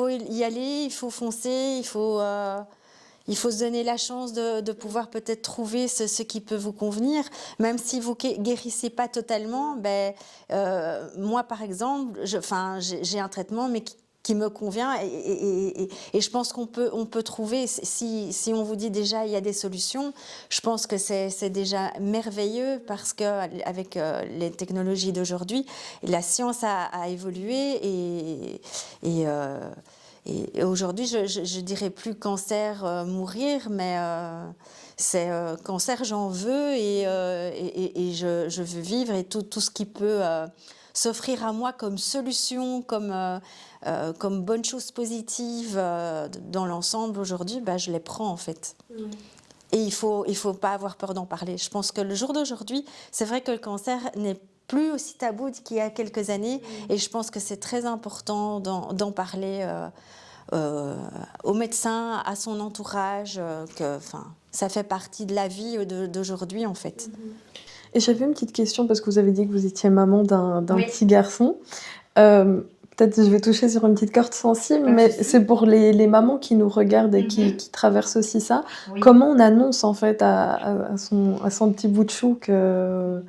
y aller, il faut foncer, il faut se donner la chance de pouvoir peut-être trouver ce qui peut vous convenir, même si vous ne guérissez pas totalement. Moi, par exemple, j'ai un traitement, mais qui me convient et je pense qu'on peut trouver, si on vous dit déjà il y a des solutions, je pense que c'est déjà merveilleux parce qu'avec les technologies d'aujourd'hui, la science a évolué et aujourd'hui, je dirais plus cancer, mourir, mais c'est cancer, j'en veux et je veux vivre et tout ce qui peut s'offrir à moi comme solution, comme bonne chose positive dans l'ensemble aujourd'hui, je les prends en fait. Et il faut pas avoir peur d'en parler. Je pense que le jour d'aujourd'hui, c'est vrai que le cancer n'est plus aussi tabou qu'il y a quelques années et je pense que c'est très important d'en parler aux médecins, à son entourage, ça fait partie de la vie d'aujourd'hui en fait. Et j'avais une petite question parce que vous avez dit que vous étiez maman d'un petit garçon. Peut-être que je vais toucher sur une petite corde sensible, mais c'est pour les mamans qui nous regardent et qui traversent aussi ça. Comment on annonce en fait à son petit bout de chou que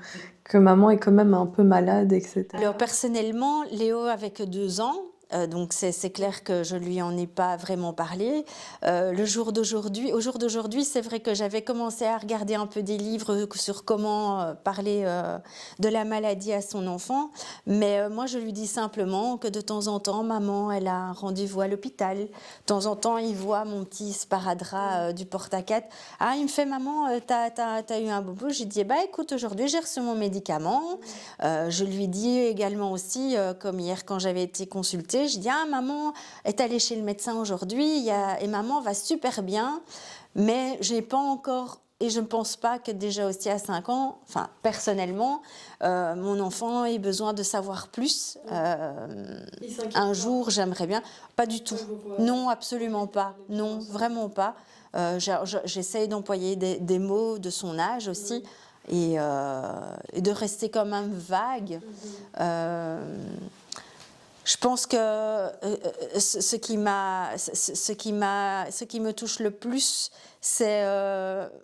maman est quand même un peu malade, etc. Alors personnellement, Léo avait que 2 ans. Donc c'est clair que je lui en ai pas vraiment parlé. Au jour d'aujourd'hui, c'est vrai que j'avais commencé à regarder un peu des livres sur comment parler de la maladie à son enfant. Mais moi, je lui dis simplement que de temps en temps, maman, elle a un rendez-vous à l'hôpital. De temps en temps, il voit mon petit sparadrap du porte-à-4. Ah, il me fait, maman, t'as eu un bobo. J'ai dit, écoute, aujourd'hui, j'ai reçu mon médicament. Je lui dis également aussi, comme hier quand j'avais été consultée, je dis maman est allée chez le médecin aujourd'hui et maman va super bien, mais j'ai pas encore et je ne pense pas que déjà aussi à 5 ans, personnellement, mon enfant ait besoin de savoir plus. Un jour, j'aimerais bien. Pas du tout. Non, absolument pas. Non, vraiment pas. J'essaye d'employer des mots de son âge aussi. Et de rester quand même vague. Je pense que ce qui me touche le plus, c'est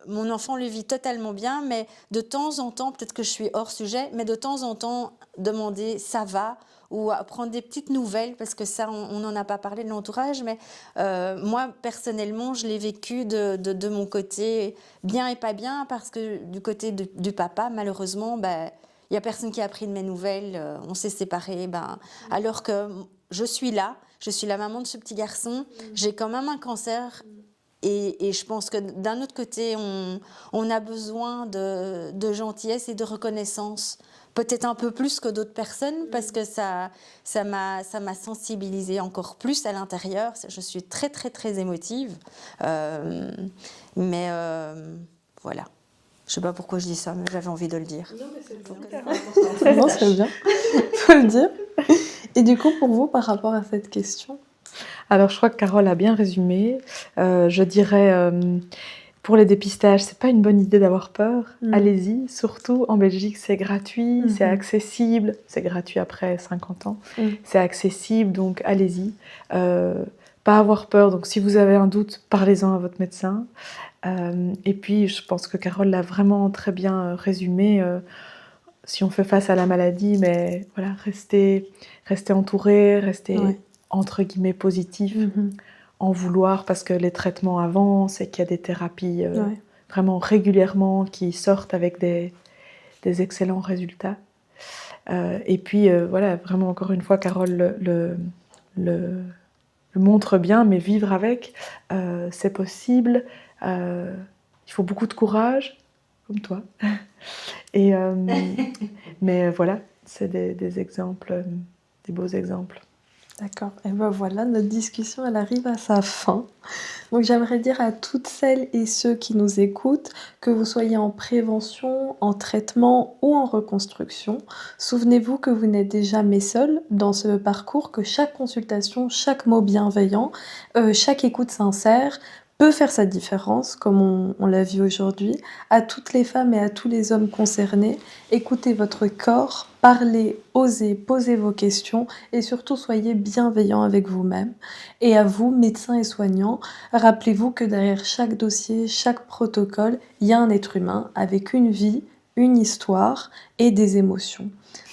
mon enfant le vit totalement bien, mais de temps en temps, peut-être que je suis hors sujet, mais de temps en temps, demander ça va ou prendre des petites nouvelles, parce que ça, on n'en a pas parlé de l'entourage, mais moi, personnellement, je l'ai vécu de mon côté, bien et pas bien, parce que du côté du papa, malheureusement, il n'y a personne qui a pris de mes nouvelles, on s'est séparés, alors que je suis la maman de ce petit garçon, j'ai quand même un cancer, et je pense que d'un autre côté, on a besoin de gentillesse et de reconnaissance, peut-être un peu plus que d'autres personnes, parce que ça m'a sensibilisée encore plus à l'intérieur. Je suis très, très, très émotive, mais voilà. Je ne sais pas pourquoi je dis ça, mais j'avais envie de le dire. Non, mais c'est bien. Non, c'est bien. Il faut le dire. Et du coup, pour vous, par rapport à cette question? Alors, je crois que Carole a bien résumé. Je dirais, Pour les dépistages, c'est pas une bonne idée d'avoir peur. Mm. Allez-y, surtout en Belgique, c'est gratuit, c'est Mhm. accessible. C'est gratuit après 50 ans. Mm. C'est accessible, donc allez-y. Pas avoir peur. Donc si vous avez un doute, parlez-en à votre médecin. Et puis, je pense que Carole l'a vraiment très bien résumé. Si on fait face à la maladie, mais voilà, restez entouré, restez Ouais. entre guillemets positif. Mhm. En vouloir parce que les traitements avancent et qu'il y a des thérapies Ouais. vraiment régulièrement qui sortent avec des excellents résultats. Et puis voilà, vraiment encore une fois, Carole le montre bien, mais vivre avec, c'est possible. Il faut beaucoup de courage, comme toi. Et, mais voilà, c'est des exemples, des beaux exemples. D'accord. Et ben voilà, notre discussion, elle arrive à sa fin. Donc j'aimerais dire à toutes celles et ceux qui nous écoutent, que vous soyez en prévention, en traitement ou en reconstruction, souvenez-vous que vous n'êtes jamais seul dans ce parcours, que chaque consultation, chaque mot bienveillant, chaque écoute sincère peut faire sa différence, comme on l'a vu aujourd'hui. À toutes les femmes et à tous les hommes concernés, écoutez votre corps, parlez, osez, posez vos questions et surtout soyez bienveillants avec vous-même. Et à vous, médecins et soignants, rappelez-vous que derrière chaque dossier, chaque protocole, il y a un être humain avec une vie, une histoire et des émotions.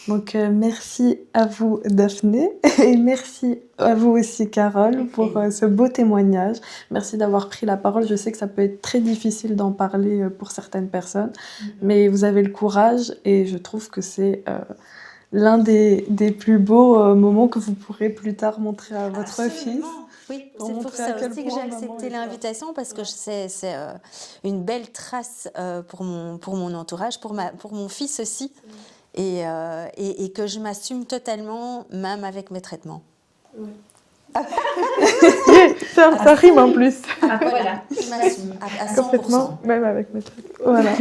Donc merci à vous Daphné et merci à vous aussi Carole pour ce beau témoignage. Merci d'avoir pris la parole. Je sais que ça peut être très difficile d'en parler pour certaines personnes, mais vous avez le courage et je trouve que c'est l'un des plus beaux moments que vous pourrez plus tard montrer à votre fils. Oui, Pour c'est pour montrer à ça quel aussi que point j'ai maman accepté est forte. l'invitation parce que c'est une belle trace pour mon entourage, pour mon fils aussi, et que je m'assume totalement, même avec mes traitements. Ça rime en plus. Voilà. Je m'assume à 100%. Complètement, même avec mes trucs. Voilà.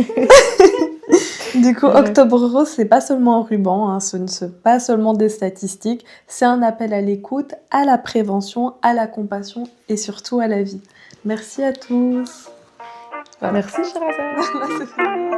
Du coup, Ouais. Octobre Rose, c'est pas seulement un ruban, hein, ce ne sont pas seulement des statistiques, c'est un appel à l'écoute, à la prévention, à la compassion et surtout à la vie. Merci à tous. Voilà. Merci, Sherazade. C'est fini.